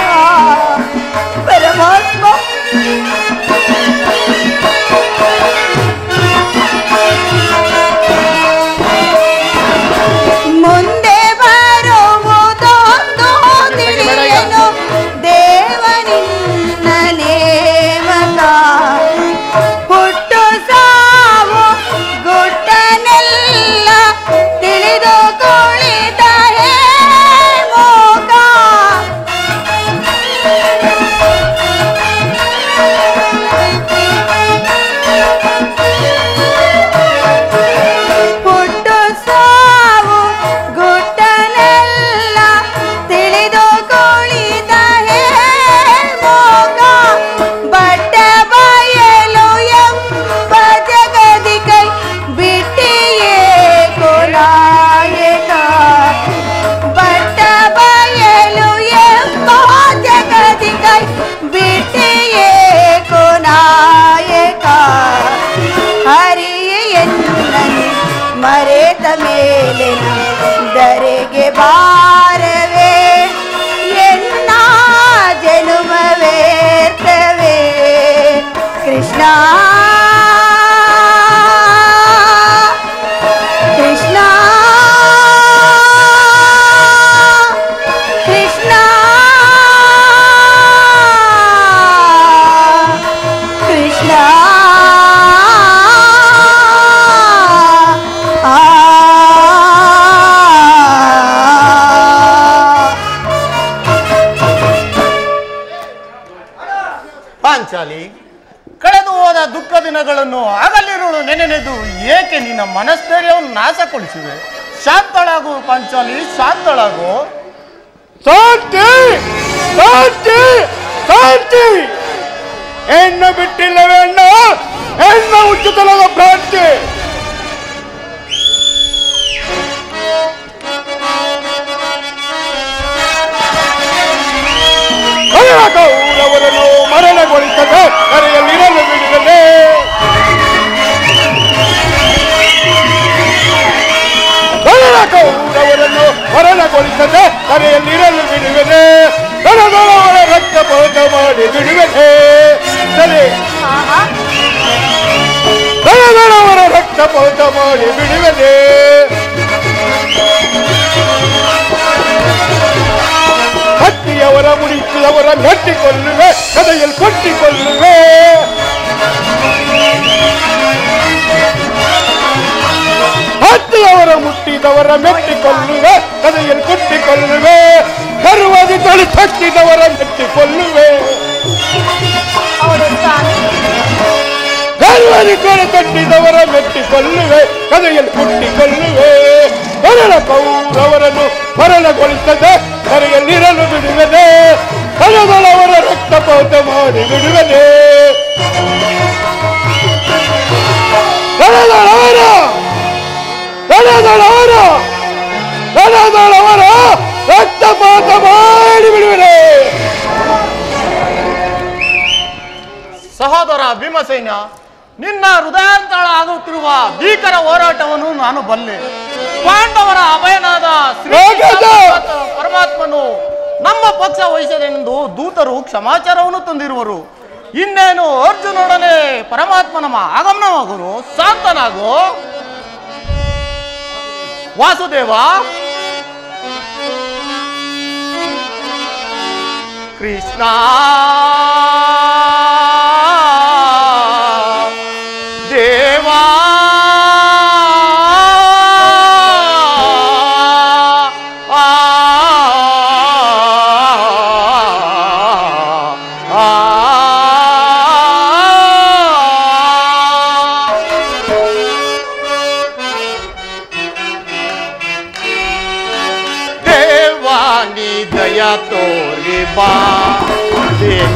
ಪರಮಾತ್ಮ ಮುಂದೆ ಬರುವುದೊಂದು ತಿಳಿಯನು ದೇವ ನಿನ್ನ ನೇಮಕ ಹುಟ್ಟು ಸಾವು ಗುಟ್ಟನೆಲ್ಲ ತಿಳಿದು ಕುಳಿತ ಹೇಳುತ್ತ ಭಾರವೇ ಎನ್ನ ಜನುಮವೇರ್ತವೇ ಕೃಷ್ಣ ಕೃಷ್ಣ ಕೃಷ್ಣ ಕೃಷ್ಣ ಪಾಂಚಾಲಿ, ಕಳೆದು ಹೋದ ದುಃಖ ದಿನಗಳನ್ನು ಆಗಲಿರುಳು ನೆನೆನೆದು ಏಕೆ ನಿನ್ನ ಮನಸ್ಥೈರ್ಯವನ್ನು ನಾಶಗೊಳಿಸಿವೆ? ಶಾಂತಳಾಗು ಪಾಂಚಾಲಿ, ಶಾಂತಳಾಗು. ಶಾಂತಿ ಶಾಂತಿ ಶಾಂತಿ ಹೆಣ್ಣು ಬಿಟ್ಟಿಲ್ಲವೇ ಅಣ್ಣ, ಹೆಣ್ಣು ಉಚಿತವಾದ ಭ್ರಾಂತಿ. ಊರವರನ್ನು ಮರಣಗೊಳಿಸದೆ ಕರೆಯಲ್ಲಿರಲು ಬಿಡುತ್ತದೆ. ಊರವರನ್ನು ಮರಣಗೊಳಿಸದೆ ಕರೆಯಲ್ಲಿರಲು ಬಿಡುತ್ತದೆ. ದನದೊಳವರ ರಕ್ತಪಾತ ಮಾಡಿ ಬಿಡುತ್ತದೆ. ಸರಿ, ದನದೊಳವರ ರಕ್ತಪಾತ ಮಾಡಿ ಬಿಡುತ್ತದೆ. ಹತ್ತಿಯವರ ಮುಡಿಸಿದವರ ಮೆಟ್ಟಿಕೊಳ್ಳುವೆ, ಕಥೆಯಲ್ಲಿ ಕೊಟ್ಟಿಕೊಳ್ಳುವೆ. ಹತ್ತಿಯವರ ಮುಟ್ಟಿದವರ ಮೆಟ್ಟಿಕೊಳ್ಳುವೆ, ಕಥೆಯಲ್ಲಿ ಕೊಟ್ಟಿಕೊಳ್ಳುವೆ. ಗರ್ವದಿ ತೊಳಿ ತಟ್ಟಿದವರ ಮೆಟ್ಟಿಕೊಳ್ಳುವೆ. ಗರ್ವದಿ ತೊಳಿ ತಟ್ಟಿದವರ ಮೆಟ್ಟಿಕೊಳ್ಳುವೆ, ಕಥೆಯಲ್ಲಿ ಕೊಟ್ಟಿಕೊಳ್ಳುವೆ. ಮರಣ ಕೌರವರನ್ನು ಮರಣಗೊಳಿಸದೆ ಕರೆಯಲ್ಲಿರಲು ಬಿಡುತ್ತದೆ. ಕಣದೊಳವರ ರಕ್ತಪಾತ ಮಾಡಿ ಬಿಡುತ್ತದೆ. ಕಣದೊಳವರ ರಕ್ತಪಾತ ಮಾಡಿ ಬಿಡುತ್ತದೆ. ಸಹೋದರ ಭೀಮಸೇನ, ನಿನ್ನ ಹೃದಯಾಂತಳ ಆಗುತ್ತಿರುವ ಭೀಕರ ಹೋರಾಟವನ್ನು ನಾನು ಬಲ್ಲೆ. ಪಾಂಡವರ ಅಭಯನಾದ ಶ್ರೀ ಪರಮಾತ್ಮನು ನಮ್ಮ ಪಕ್ಷ ವಹಿಸದೆಂದು ದೂತರು ಕ್ಷಮಾಚಾರವನ್ನು ತಂದಿರುವರು. ಇನ್ನೇನು ಅರ್ಜುನೊಡನೆ ಪರಮಾತ್ಮನ ಆಗಮನವಾಗುರು. ಶಾಂತನಾಗು ವಾಸುದೇವ. ಕೃಷ್ಣ ದೇವಾ ತೋರಿ ಬಾ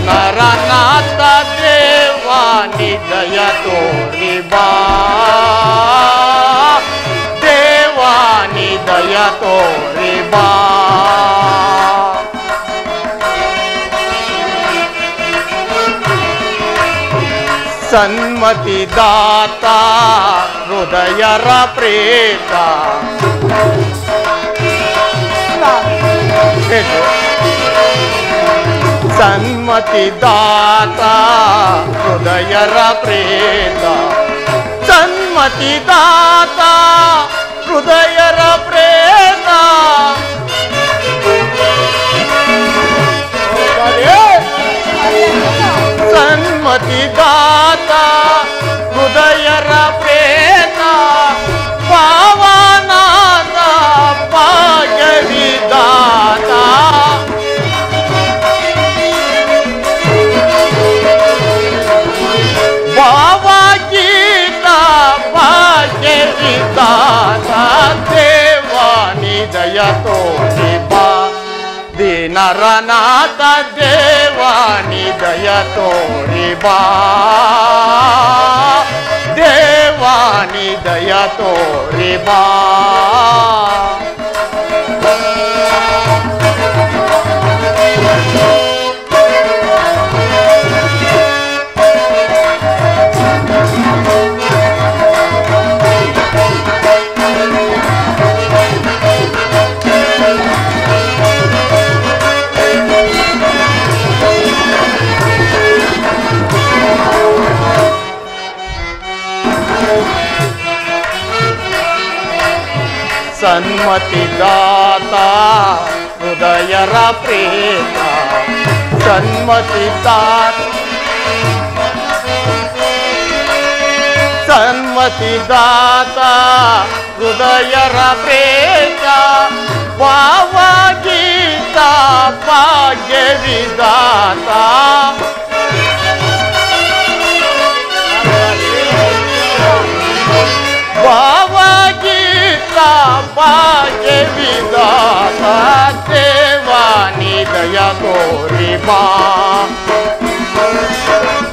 ನರನಾಥ ದೇವಾನಿ ದಯ ತೋರಿ ಬಾ ದೇವಾನಿ ದಯ ತೋರಿ ಬಾ ಸನ್ಮತಿ ದಾತ ಹೃದಯರ ಪ್ರೇತ ಸನ್ಮತಿ ದಾತ ಹೃದಯರ ಪ್ರೇತ ಸನ್ಮತಿ ದಾತ ಹೃದಯರ ಪ್ರೇತ ಸನ್ಮತಿ ದಾತ ಹೃದಯರ ಪ್ರೇತ ಪಾವನಾಥ ಭಾಗ್ಯವಿದಾತ ಭಾವಗೀತ ಭಾಗ್ಯವಿದಾತ ದೇವಾನಿ ದಯ ತೋರಿ ಬಾ ದೀನರನಾಥ ದೇವಾನಿ ದಯ ತೋರಿ ಬಾ ದೇವಾನಿ ದಯ ತೋರಿ ಬಾ ಸನ್ಮತಿದಾತ ಹೃದಯರ ಪ್ರೇತ ಸನ್ಮತಿದಾತ ಸನ್ಮತಿದಾತ ಹೃದಯರ ಪ್ರೇತ ಭಾವಗೀತ ಭಾಗ್ಯ ವಿಧಾತ ಭಾವಗೀತ ಭಾಗ್ಯ ವಿಧಾತ ದೇವಾನಿ ದಯ ತೋರಿ ಬಾ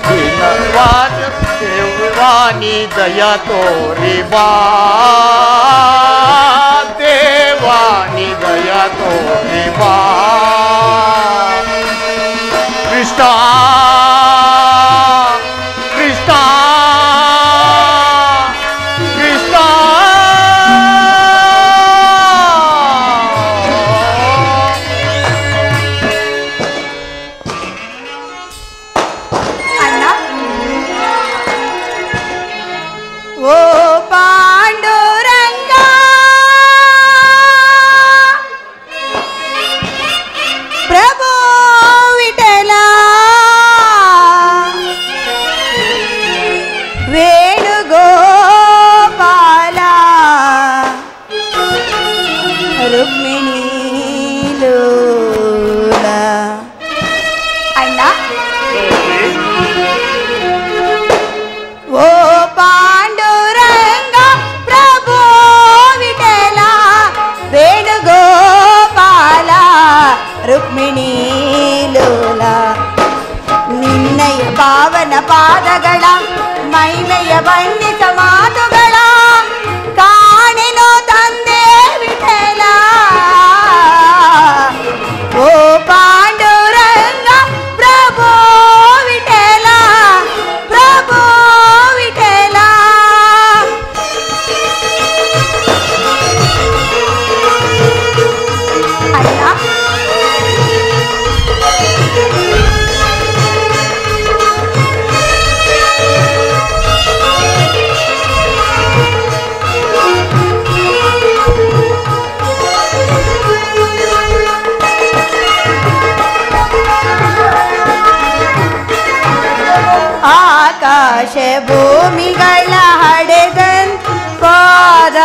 ದೇವಾನಿ ದಯ ತೋರಿ ಬಾ ದೇವಾನಿ ದಯ ತೋರಿ ಬಾ ಕೃಷ್ಣ ಕೃಷ್ಣ ಕೃಷ್ಣ ಅಣ್ಣ ಓ ಪಾಂಡುರಂಗ ಪ್ರಭು ವಿಠಲ ವೇಣುಗೋಪಾಲ ರುಕ್ಮಿಣಿ ಲೋಲ ಅಣ್ಣ ಓ ಪಾಂಡುರಂಗ ಪ್ರಭು ವಿಠಲ ವೇಣುಗೋಪಾಲ ರುಕ್ಮಿಣಿ ಲೋಲ ನಿನ್ನಯ ಪಾವನ ಪಾದಗಳ ಮೈಮೆಯ ಬಣ್ಣಿತ ಮಾತುಗಳ ಕಾಣೆನೋ ತಂದೆ ವಿಠಲ ಓ ಪಾಂಡುರಂಗ ಪ್ರಭು ವಿಠಲ ಪ್ರಭು ವಿಠಲ ಅಣ್ಣ ಆಕಾಶ ಭೂಮಿಗಳ ಹಡೆದನ್ ಪಾದ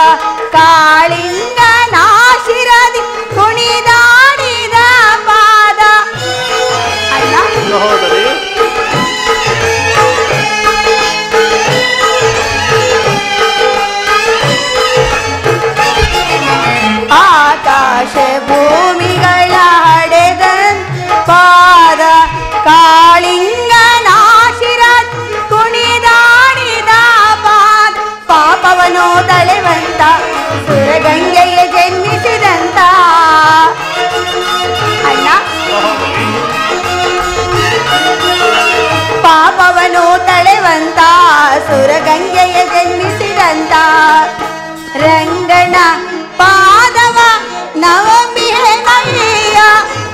ಕಾಳಿಂಗ ನಾಶಿರದಿ ಕುಣಿದಾಡಿದ ಪಾದ ಅಣ್ಣ ಸಹೋದರಿ ಆಕಾಶ ಭೂಮಿಗಳ ಹಡೆದನ್ ಪಾದ ಕಾಳಿಂಗ ನಾಶಿರದ್ ಕುಣಿದಾಡಿದ ಪಾದ ಪಾಪವನು ತಳೆವಂತ ಸುರಗಂಗೆಯ ಜನ್ಮಿಸಿದಂತ ಅಣ್ಣ ಪಾಪವನು ತಳೆವಂತ ಸುರಗಂಗೆಯ ಜನ್ಮಿಸಿದಂತ ರಂಗನ ಪಾದವ ನವಮಿಹೆನಯ್ಯ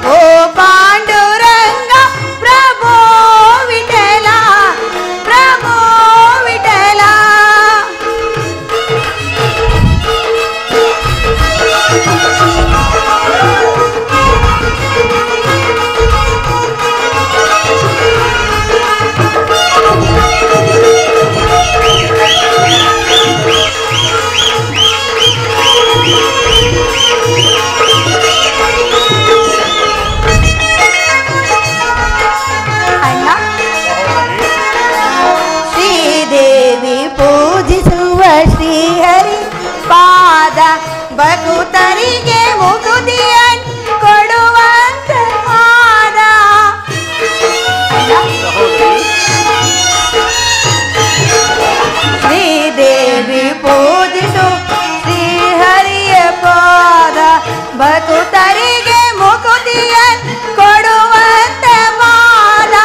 ಓ ಪಾಂಡುರಂಗ ಪ್ರಭು ವಿಠಲ ಪ್ರಭು ವಿಠಲ ಅಣ್ಣ ಶ್ರೀದೇವಿ ಪೂಜಿಸುವ ಶ್ರೀಹರಿ ಪಾದ ಭಕ್ತರಿಗೆ ಮುಕುತಿಯನ್ ಕೊಡುವಂತ ಪಾದ ಶ್ರೀದೇವಿ ಪೂಜಿಸು ಶ್ರೀಹರಿಯ ಪಾದ ಭಕ್ತರಿಗೆ ಮುಕುತಿಯನ್ ಕೊಡುವಂತ ಪಾದ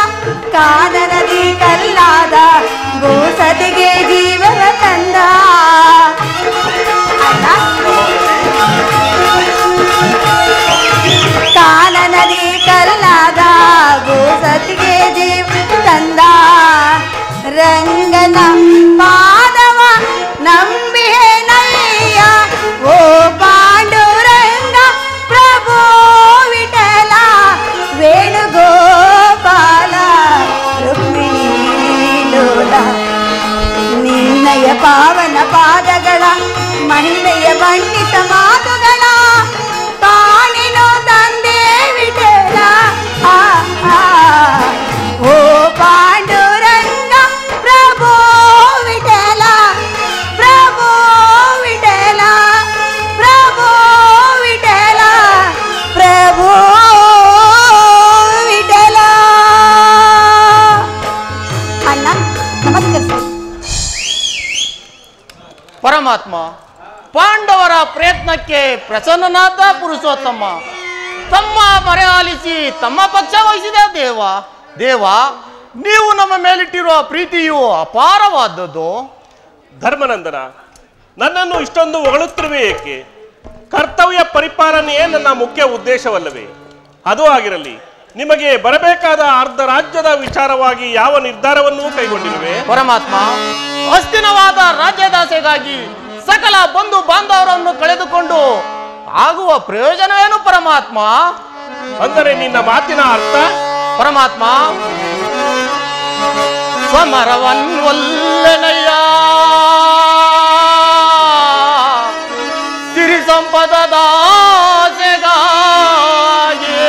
ಕಾನನದಿ ಕಲ್ಲಾದ ಭೂಸತಿಗೆ ಜೀವನ ತಂದ ಅಣ್ಣ ಕಾನನದಿ ಕಲ್ಲಾದ ಭೂಸತಿಗೆ ಜೀವ ತಂದ ರಂಗನ ಪಾದವ ನಂಬಿಹೆನಯ್ಯ ಓ ಪಾ ಪರಮಾತ್ಮ, ಪಾಂಡವರ ಪ್ರಯತ್ನಕ್ಕೆ ಪ್ರಸನ್ನನಾದ ಪುರುಷೋತ್ತಮ ತಮ್ಮ ಮೊರೆ ಆಲಿಸಿ ತಮ್ಮ ಪಕ್ಷ ವಹಿಸಿದ ದೇವ. ದೇವ, ನೀವು ನಮ್ಮ ಮೇಲಿಟ್ಟಿರುವ ಪ್ರೀತಿಯು ಅಪಾರವಾದದ್ದು. ಧರ್ಮನಂದನ, ನನ್ನನ್ನು ಇಷ್ಟೊಂದು ಹೊಗಳುತ್ತಿರುವೆ ಏಕೆ? ಕರ್ತವ್ಯ ಪರಿಪಾಲನೆಯೇ ನನ್ನ ಮುಖ್ಯ ಉದ್ದೇಶವಲ್ಲವೇ? ಅದು ಆಗಿರಲಿ, ನಿಮಗೆ ಬರಬೇಕಾದ ಅರ್ಧ ರಾಜ್ಯದ ವಿಚಾರವಾಗಿ ಯಾವ ನಿರ್ಧಾರವನ್ನೂ ಕೈಗೊಂಡಿರುವೆ? ಪರಮಾತ್ಮ, ಅಸ್ಥಿನವಾದ ರಾಜ್ಯದಾಸೆಗಾಗಿ ಸಕಲ ಬಂಧು ಬಾಂಧವರನ್ನು ಕಳೆದುಕೊಂಡು ಆಗುವ ಪ್ರಯೋಜನವೇನು ಪರಮಾತ್ಮ? ಅಂದರೆ ನಿನ್ನ ಮಾತಿನ ಅರ್ಥ? ಪರಮಾತ್ಮ, ಸಮರವನ್ನೊಲ್ಲೆನಯ್ಯ ಸಿರಿ ಸಂಪದದ ಆಸೆಗಾಗಿ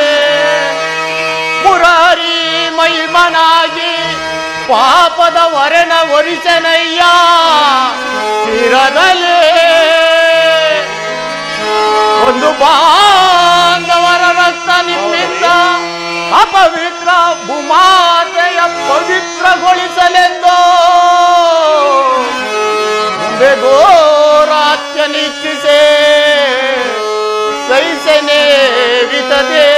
ಮುರಾರಿ ಮೈಮನಾಗಿ ಪಾಪದ ವರೆನ ಒರಿಸನಯ್ಯ ಶಿರದಲ್ಲಿ ಒಂದು ಬಾಂಧವರ ರಕ್ತ ನಿಮ್ಮಿಂದ ಅಪವಿತ್ರ ಭೂಮಾತೆಯ ಪವಿತ್ರಗೊಳಿಸಲೆಂದು ಮುಂದೆ ಘೋರಾತ್ಯ ನಿಶ್ಚಿಸೆ ಸೈಸನೇವಿತದೆ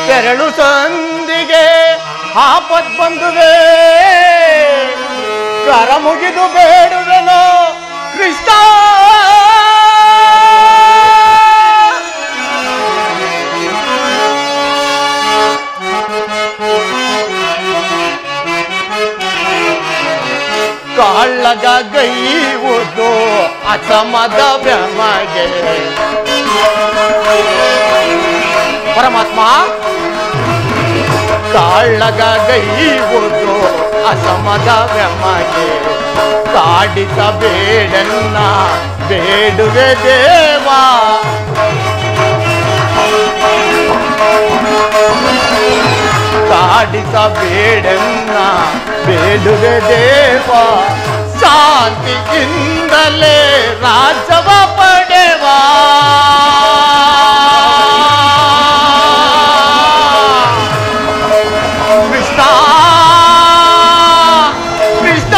ತೆರಳು ಸಂದಿಗೆ ಆಪತ್ ಬಂದುವೆ ಕರ ಮುಗಿದು ಬೇಡುವೆನೋ ಕೃಷ್ಣ. ಕಾಳಗ ಗೈವುದು ಅಸಮದ ಭ್ರಮಗೆ. ಪರಮಾತ್ಮ, ಕಾಳಗ ಗೈವುದು ಅಸಮದ ಭ್ರಮಗೆ ಕಾಡಿಸಬೇಡನ್ನ ಬೇಡುವೆ ದೇವಾ. ಕಾಡಿಸಬೇಡನ್ನ ಬೇಡುವೆ ದೇವ. ಶಾಂತಿಯಿಂದಲೇ ರಾಜ್ಯವ ಪಡೆವಾ. ಕೃಷ್ಣ ಕೃಷ್ಣ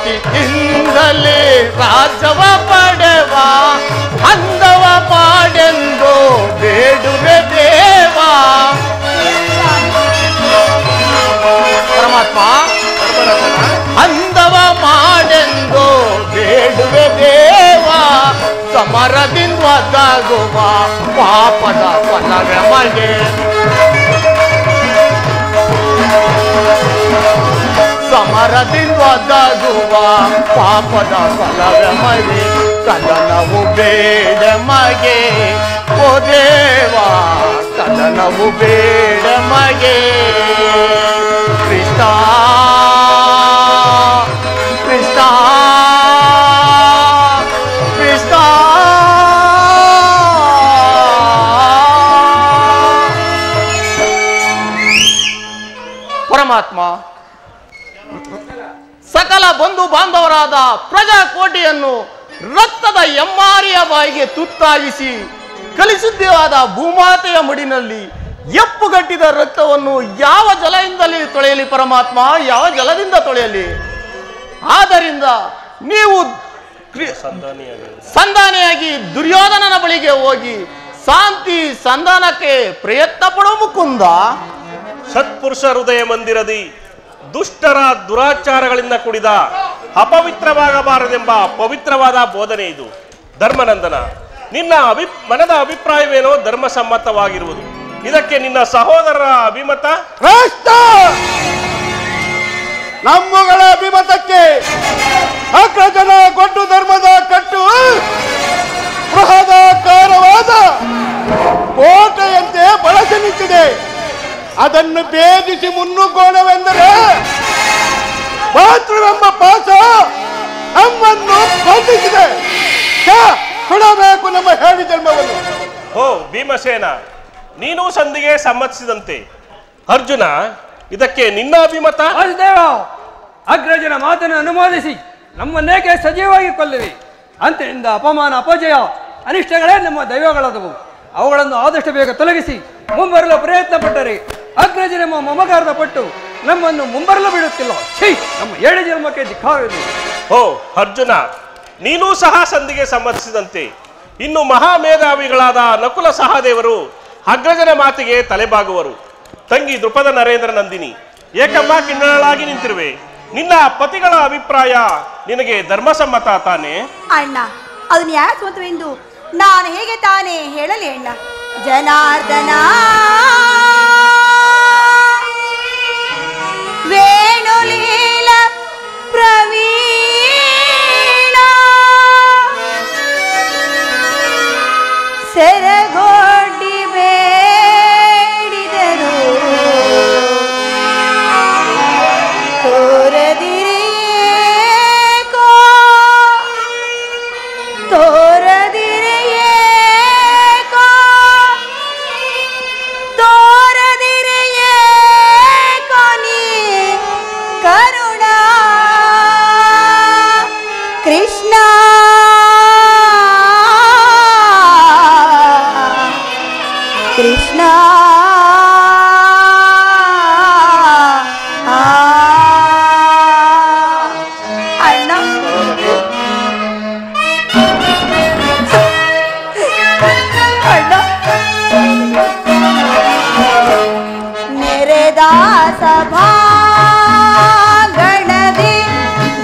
ಶಾಂತಿಯಿಂದಲೇ ರಾಜ್ಯವ ಪಡೆವ ಅಂದವ ಪಾಡೆಂದು ಬೇಡುವೆ ದೇವ. ಪರಮಾತ್ಮ, ಅಂದವ ಮಾಡೆಂದು ಬೇಡುವೆ ದೇವ. ಸಮರದಿಂದ ಒದಗುವ ಪಾಪದ ಫಲವೆಮಗೆ ಸಮರದಿಂದ ಒದಗುವ ಪಾಪದ ಫಲವೆಮಗೆ ಕದನವು ಬೇಡ ಮಗೆ ಓ ದೇವ. ಕದನವು ಬೇಡ ಮಗೆ ಕೃಷ್ಣ ಕೃಷ್ಣ ಕೃಷ್ಣ. ಪರಮಾತ್ಮ, ಸಕಲ ಬಂಧು ಬಾಂಧವರಾದ ಪ್ರಜಾಕೋಟಿಯನ್ನು ರಕ್ತದ ಎಮ್ಮಾರಿಯ ಬಾಯಿಗೆ ತುತ್ತಾಗಿಸಿ ಕಲಿಸುದ್ದೇವಾದ ಭೂಮಾತೆಯ ಮಡಿನಲ್ಲಿ ಎಪ್ಪುಗಟ್ಟಿದ ರಕ್ತವನ್ನು ಯಾವ ಜಲದಿಂದಲೇ ತೊಳೆಯಲಿ ಪರಮಾತ್ಮ? ಯಾವ ಜಲದಿಂದ ತೊಳೆಯಲಿ? ಆದ್ದರಿಂದ ನೀವು ಸಂಧಾನಿಯಾಗಿ ದುರ್ಯೋಧನನ ಬಳಿಗೆ ಹೋಗಿ ಶಾಂತಿ ಸಂಧಾನಕ್ಕೆ ಪ್ರಯತ್ನ ಪಡುವ ಮುಕುಂದ. ಸತ್ಪುರುಷ ಹೃದಯ ಮಂದಿರದಿ ದುಷ್ಟರ ದುರಾಚಾರಗಳಿಂದ ಕೂಡಿದ ಅಪವಿತ್ರವಾಗಬಾರದೆಂಬ ಪವಿತ್ರವಾದ ಬೋಧನೆ ಇದು. ಧರ್ಮನಂದನ, ನಿನ್ನ ಮನದ ಅಭಿಪ್ರಾಯವೇನೋ ಧರ್ಮಸಮ್ಮತವಾಗಿರುವುದು. ಇದಕ್ಕೆ ನಿನ್ನ ಸಹೋದರರ ಅಭಿಮತ? ನಮ್ಮಗಳ ಅಭಿಮತಕ್ಕೆ ಅಗ್ರಜನ ಗೊಡ್ಡು ಧರ್ಮದ ಕಟ್ಟು ಬೃಹದಾಕಾರವಾದ ಕೋಟೆಯಂತೆ ಬಳಸಿ ನಿಂತಿದೆ. ಅದನ್ನು ಭೇದಿಸಿ ಮುನ್ನುಗ್ಗೋಣವೆಂದರೆ ಮಾತೃವೆಂಬ ಪಾಸ ನಮ್ಮನ್ನು ಬಂಧಿಸಿದೆ. ಸುಡಬೇಕು ನಮ್ಮ ಹೇಳಿ ಜನ್ಮವನ್ನು. ಓ ಭೀಮಸೇನ, ನೀನು ಸಂಧಿಗೆ ಸಮ್ಮತಿಸಿದಂತೆ. ಅರ್ಜುನ, ಇದಕ್ಕೆ ನಿನ್ನ ಅಭಿಮತ? ವಾಸುದೇವ, ಅಗ್ರಜನ ಮಾತನ್ನು ಅನುಮೋದಿಸಿ ನಮ್ಮನ್ನೇಕೆ ಸಜೀವವಾಗಿ ಕೊಲ್ಲಿರಿ. ಅಂತಿನಿಂದ ಅಪಮಾನ ಅಪಜಯ ಅನಿಷ್ಟಗಳೇ ನಮ್ಮ ದೈವಗಳದವು. ಅವುಗಳನ್ನು ಆದಷ್ಟು ಬೇಗ ತೊಲಗಿಸಿ ಮುಂಬರಲು ಪ್ರಯತ್ನ ಪಟ್ಟರೆ ಅಗ್ರಜನೆಂಬ ಮಮಕಾರದ ಪಟ್ಟು ನಮ್ಮನ್ನು ಮುಂಬರಲು ಬಿಡುತ್ತಿಲ್ಲ. ಛೀ, ನಮ್ಮ 7 ಜನ್ಮಕ್ಕೆ ಧಿಕ್ಕಾರವಿದೆ. ಓ ಅರ್ಜುನ, ನೀನೂ ಸಹ ಸಂಧಿಗೆ ಸಮ್ಮತಿಸಿದಂತೆ ಇನ್ನು ಮಹಾಮೇಧಾವಿಗಳಾದ ನಕುಲ ಸಹದೇವರು ಅಗ್ರಜನ ಮಾತಿಗೆ ತಲೆಬಾಗುವರು. ತಂಗಿ ದೃಪದ ನರೇಂದ್ರ ನಂದಿನಿ, ಏಕಮ್ಮ ಕಿನ್ನಳಾಗಿ ನಿಂತಿರುವೆ. ನಿನ್ನ ಪತಿಗಳ ಅಭಿಪ್ರಾಯ ನಿನಗೆ ಧರ್ಮಸಮ್ಮತ ತಾನೆ? ಅಣ್ಣ, ಅದು ನ್ಯಾಯಸಮ್ಮತವೆಂದು ನಾನು ಹೇಗೆ ತಾನೇ ಹೇಳಲಿ ಅಣ್ಣ. ಜನಾರ್ದನ ವೇಣುಲೀಲ ಪ್ರವೀಣ ಸೆರಗೋಡಿ ಬೇಡಿದರು ತೋರದಿರೆಯೇಕೋ ತೋರದಿರೆಯೇಕೋ ತೋರದಿರೆಯೇಕೋ ನೀ ಕರುಣ ಕೃಷ್ಣ ಕೃಷ್ಣ ಅಣ್ಣ ಅಣ್ಣ ನೆರೆದ ಸಭಾಗಣದಿ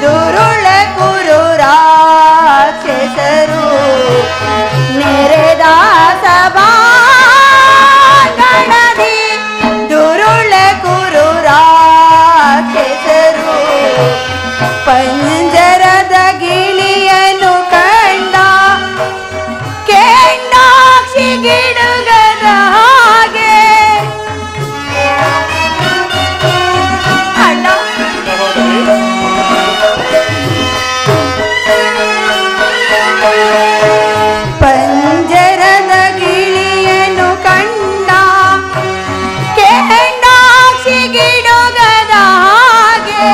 ದುರುಳ ಕುರು ರಾಕ್ಷಸರು ನೆರೆದ ಸಭಾಗಣದಿ ದುರುಳ ಕುರು ರಾಕ್ಷಸರು ಪಂಜರದ ಗಿಳಿಯನ್ನು ಕಂಡ ಕೆಂಡಾಕ್ಷಿ ಗಿಡುಗದ ಹಾಗೆ ಅಣ್ಣ ಪಂಜರದ ಗಿಳಿಯನ್ನು ಕಂಡ ಕೆಂಡಾಕ್ಷಿ ಗಿಡುಗದ ಹಾಗೆ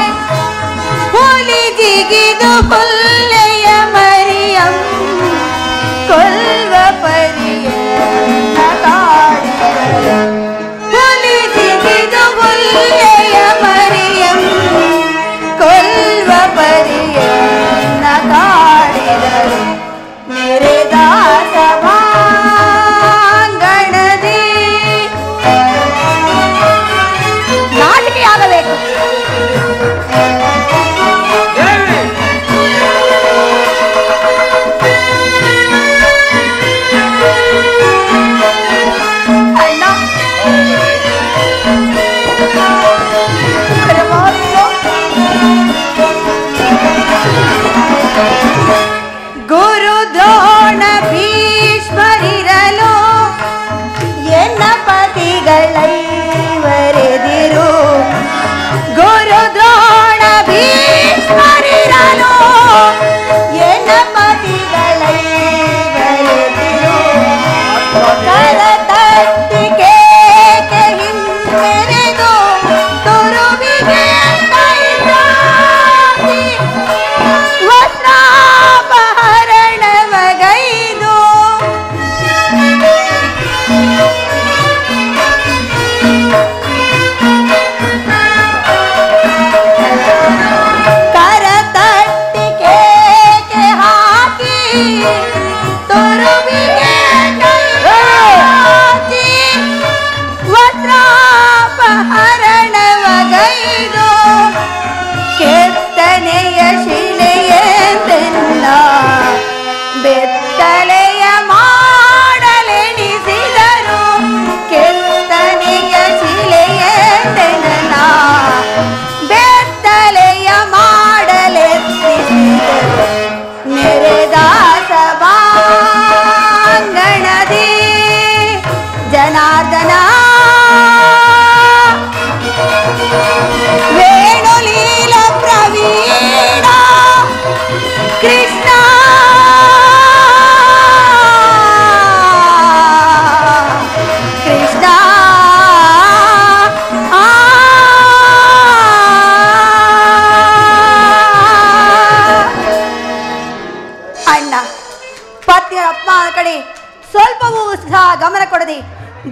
ಹುಲಿ ಜಿಗಿದು ಹುಲ್ಲೆಯ ಮರಿಯಂ ಕೊಲ್ವ ಪರಿಯನ್ನ ಕಾಡಿದರು ಹುಲಿ ಜಿಗಿದು ಹುಲ್ಲೆಯ ಮರಿಯಂ ಕೊಲ್ವ ಪರಿಯನ್ನ ಕಾಡಿದರು ನೆರೆದ ಸಭಾಂಗಣದಿ ನಾಚಿಕೆಯಾಗಬೇಕು. ಅಣ್ಣ ಗುರು ದ್ರೋಣ ಭೀಷ್ಮರಿರಲು ಎನ್ನ ಪತಿಗಳೈವರೆದಿರು ಗುರು ದ್ರೋಣ ಭೀಷ್ಮರಿರಲು ಎನ್ನ ಪತಿಗಳೈವರೆದಿರು ಕರತಟ್ಟಿ ಕೇಕೆ ಹಿಂದೆರೆದು ತುರುವಿಗೆ ಕೈಚಾಚಿ ವಸ್ತ್ರಾಪಹರಣವಗೈದು ಕರ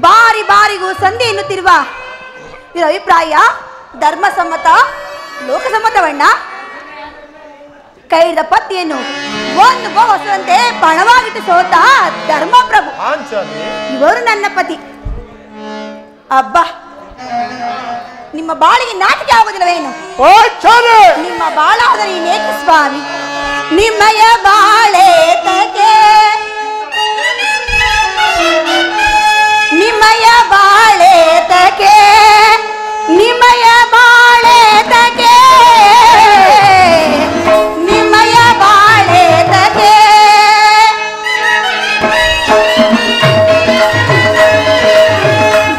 ಬಾರಿ ಬಾರಿಗೂ ಸಂಧಿ ಎನ್ನುತ್ತಿರುವ ಇದರ ಅಭಿಪ್ರಾಯ ಧರ್ಮಸಮ್ಮತ ಲೋಕಸಮ್ಮತವಣ್ಣ. ಕೈದ ಪತ್ನಿಯನ್ನು ಒಂದು ಬಹುವಂತೆ ಪಣವಾಗಿಟ್ಟು ಸೋತ ಧರ್ಮಪ್ರಭು ಇವರು ನನ್ನ ಪತಿ. ಅಬ್ಬ, ನಿಮ್ಮ ಬಾಳಿಗೆ ನಾಚಿಕೆ ಆಗುವುದಿಲ್ಲವೇನು? ನಿಮ್ಮ ಬಾಳಾದರೆ ಇನ್ನೇಕೆ ಸ್ವಾಮಿ? ನಿಮ್ಮಯ ಬಾಳೆ ತಗೆ, ನಿಮ್ಮಯ ಬಾಳೆ ತಗೆ, ನಿಮ್ಮಯ ಬಾಳೆ ತಗೆ, ನಿಮ್ಮಯ ಬಾಳೆ ತಗೆ.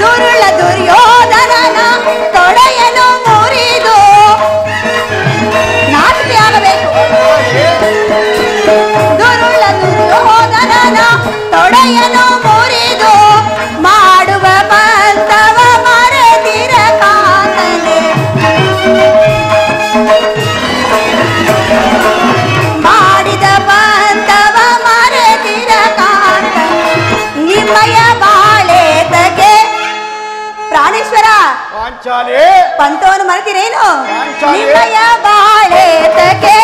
ದುರುಳ ದುರ್ಯೋಧನನ ತೊಡೆಯನ್ನು ಮುರಿದು ನಾಚಿಕೆ ಆಗಬೇಕು. ದುರುಳ ದುರ್ಯೋಧನನ ತೊಡೆಯನ್ನು ಮುರಿದು ಮಾಡುವ ಬಂತವ ಮರೆತಿರ ಕಾಂತನೆ, ಮಾಡಿದ ಬಂತವ ಮರೆತಿರ ಕಾಂತ. ನಿಮ್ಮಯ ಬಾಳೆ ತಗೆ. ಪ್ರಾಣೇಶ್ವರ ಪಂತವನ್ನು ಮರೆತಿರೇನು? ನಿಮ್ಮಯ ಬಾಳೆ ತಗೆ,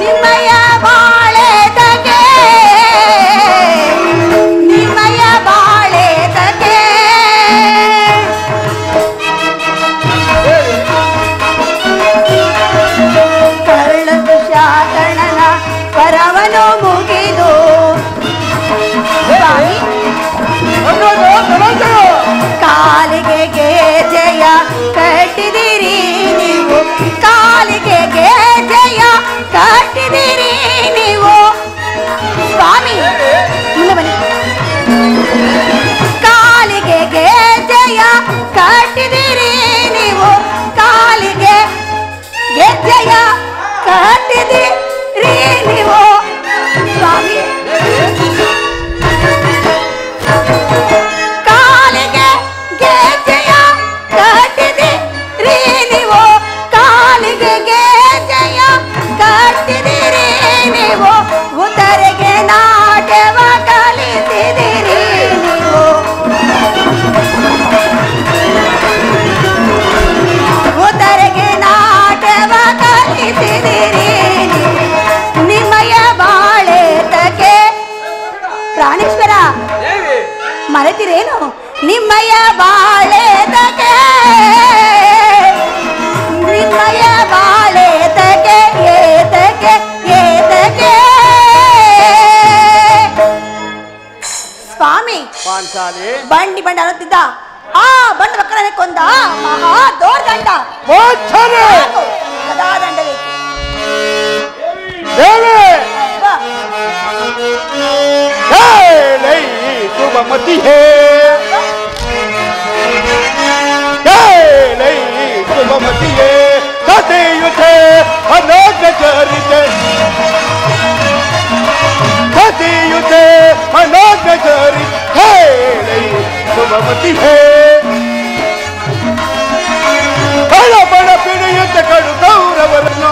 ನಿಮ್ಮಯ ಬಾಳೆ ತಗೆ, ನಿಮ್ಮಯ ಬಾಳೆ ತಗೆ. ಕರ್ಣ ಶಾಕರ್ಣನ ಪರವನು ಮುಗಿದು ಕಾಲಿಗೆ ಗೆಜೆಯ ಕಟ್ಟಿದಿರಿ ನೀವು, ಕಾಲಿಗೆ ಗೆಜೆಯ ಕಟ್ಟಿದಿರಿ ನೀವು ಸ್ವಾಮಿ. ಕಾಲಿಗೆ ಗೆಜೆಯ ಕಟ್ಟಿದಿರಿ ನೀವು, ಕಾಲಿಗೆ ಗೆಜೆಯ ಕಟ್ಟಿದಿರಿ ನೀವು ಸ್ವಾಮಿ. ಕಾಲಿಗೆ ಗೆಜೆಯ ಕಟ್ಟಿದಿರಿ ನೀವು, ಕಾಲಿಗೆ ಗೆಜೆಯ ಕಟ್ಟಿದಿರಿ ನೀವು. ಉತ್ತರಿಗೆ ನಾಟ್ಯವ ಕಲಿತಿದಿರಿ ನೀವು, ಉತ್ತರಿಗೆ ನಾಟ್ಯವ ಕಲಿತಿದಿರಿ ನೀವು. ನಿಮ್ಮಯ ಬಾಳೆ ತಗೆ. ಪ್ರಾಣೇಶ್ವರ ಮರೆತಿರೇನು? ನಿಮ್ಮಯ ಬಾಳೆ ತಗೆ, ನಿಮ್ಮಯ ಬಾಳೆ ತಗೆ, ಏತಗೆ ಏತಗೆ. ಸ್ವಾಮಿ ಬಂಡಿ ಬಂಡ ಅನ್ನುತ್ತಿದ್ದ ಆ ಬಂಡ ಮಕ್ಕಳನ್ನೇ ಕೊಂದ ಮಹಾ ದೋರ್ದಂಡ ಗದಾದಂಡವೇ. शुभमती है, शुभमती है, सतयुते अनोख चरित, सतयुते अनोख चरित, शुभमती है. बड़ बड़ पिಡಿಯುತ್ತ ಕಡು ಗೌರವರನ್ನು,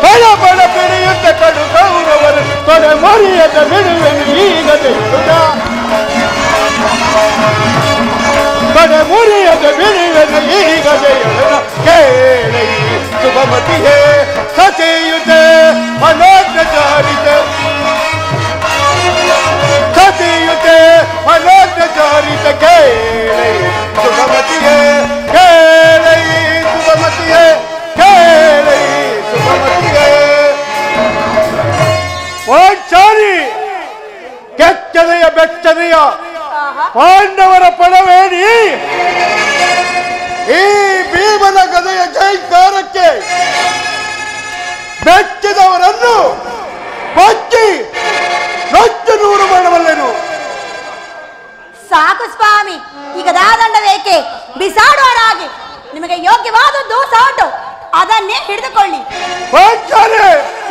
ಬಡ ಬಡ ಪಿಡಿಯುತ್ತ ಕಡು ಗೌರವರು ತೊಡೆ ಮರಿಯದ ಬಿಡುವೆನು ಈಗ ದೇವುದ, ತೊಡೆ ಮುರಿಯದ ಬಿಡುವೆನು ಈಗ ದೇವುದ. ಕೇಳಿ ಶುಭಮತಿಯೇ ಸತಿಯುತೆ ಅನೋಗ್ರ ಚಾರಿತೆ, ಸತಿಯುತೆ ಅನೋಗ್ರ ಚಾರಿತೆ. ಕೇಳಿ ಶುಭಮತಿಯೇ, ಕೇಳಿ ಶುಭಮತಿಯೇ, ಕೇಳಿ ಶುಭಮತಿಯೇ. ಪಾಂಚಾಲಿ ಕೆಚ್ಚನೆಯ ಬೆಚ್ಚನೆಯ ಪಾಂಡವರ ಪಡವೇಡಿ ಈ ಭೀಮನ ಗದೆಯ ಜೈಕಾರಕ್ಕೆ ಬೆಚ್ಚಿದವರನ್ನು ಬಚ್ಚಿ ನೊಚ್ಚು ನೂರು ಮಾಡಬಲ್ಲೆನು. ಸಾಕು ಸ್ವಾಮಿ, ಈಗ ದಾದಂಡವೇಕೆ? ಬಿಸಾಡುವರಾಗಿ ನಿಮಗೆ ಯೋಗ್ಯವಾದದ್ದು ಸಾಟು, ಅದನ್ನೇ ಹಿಡಿದುಕೊಳ್ಳಿ.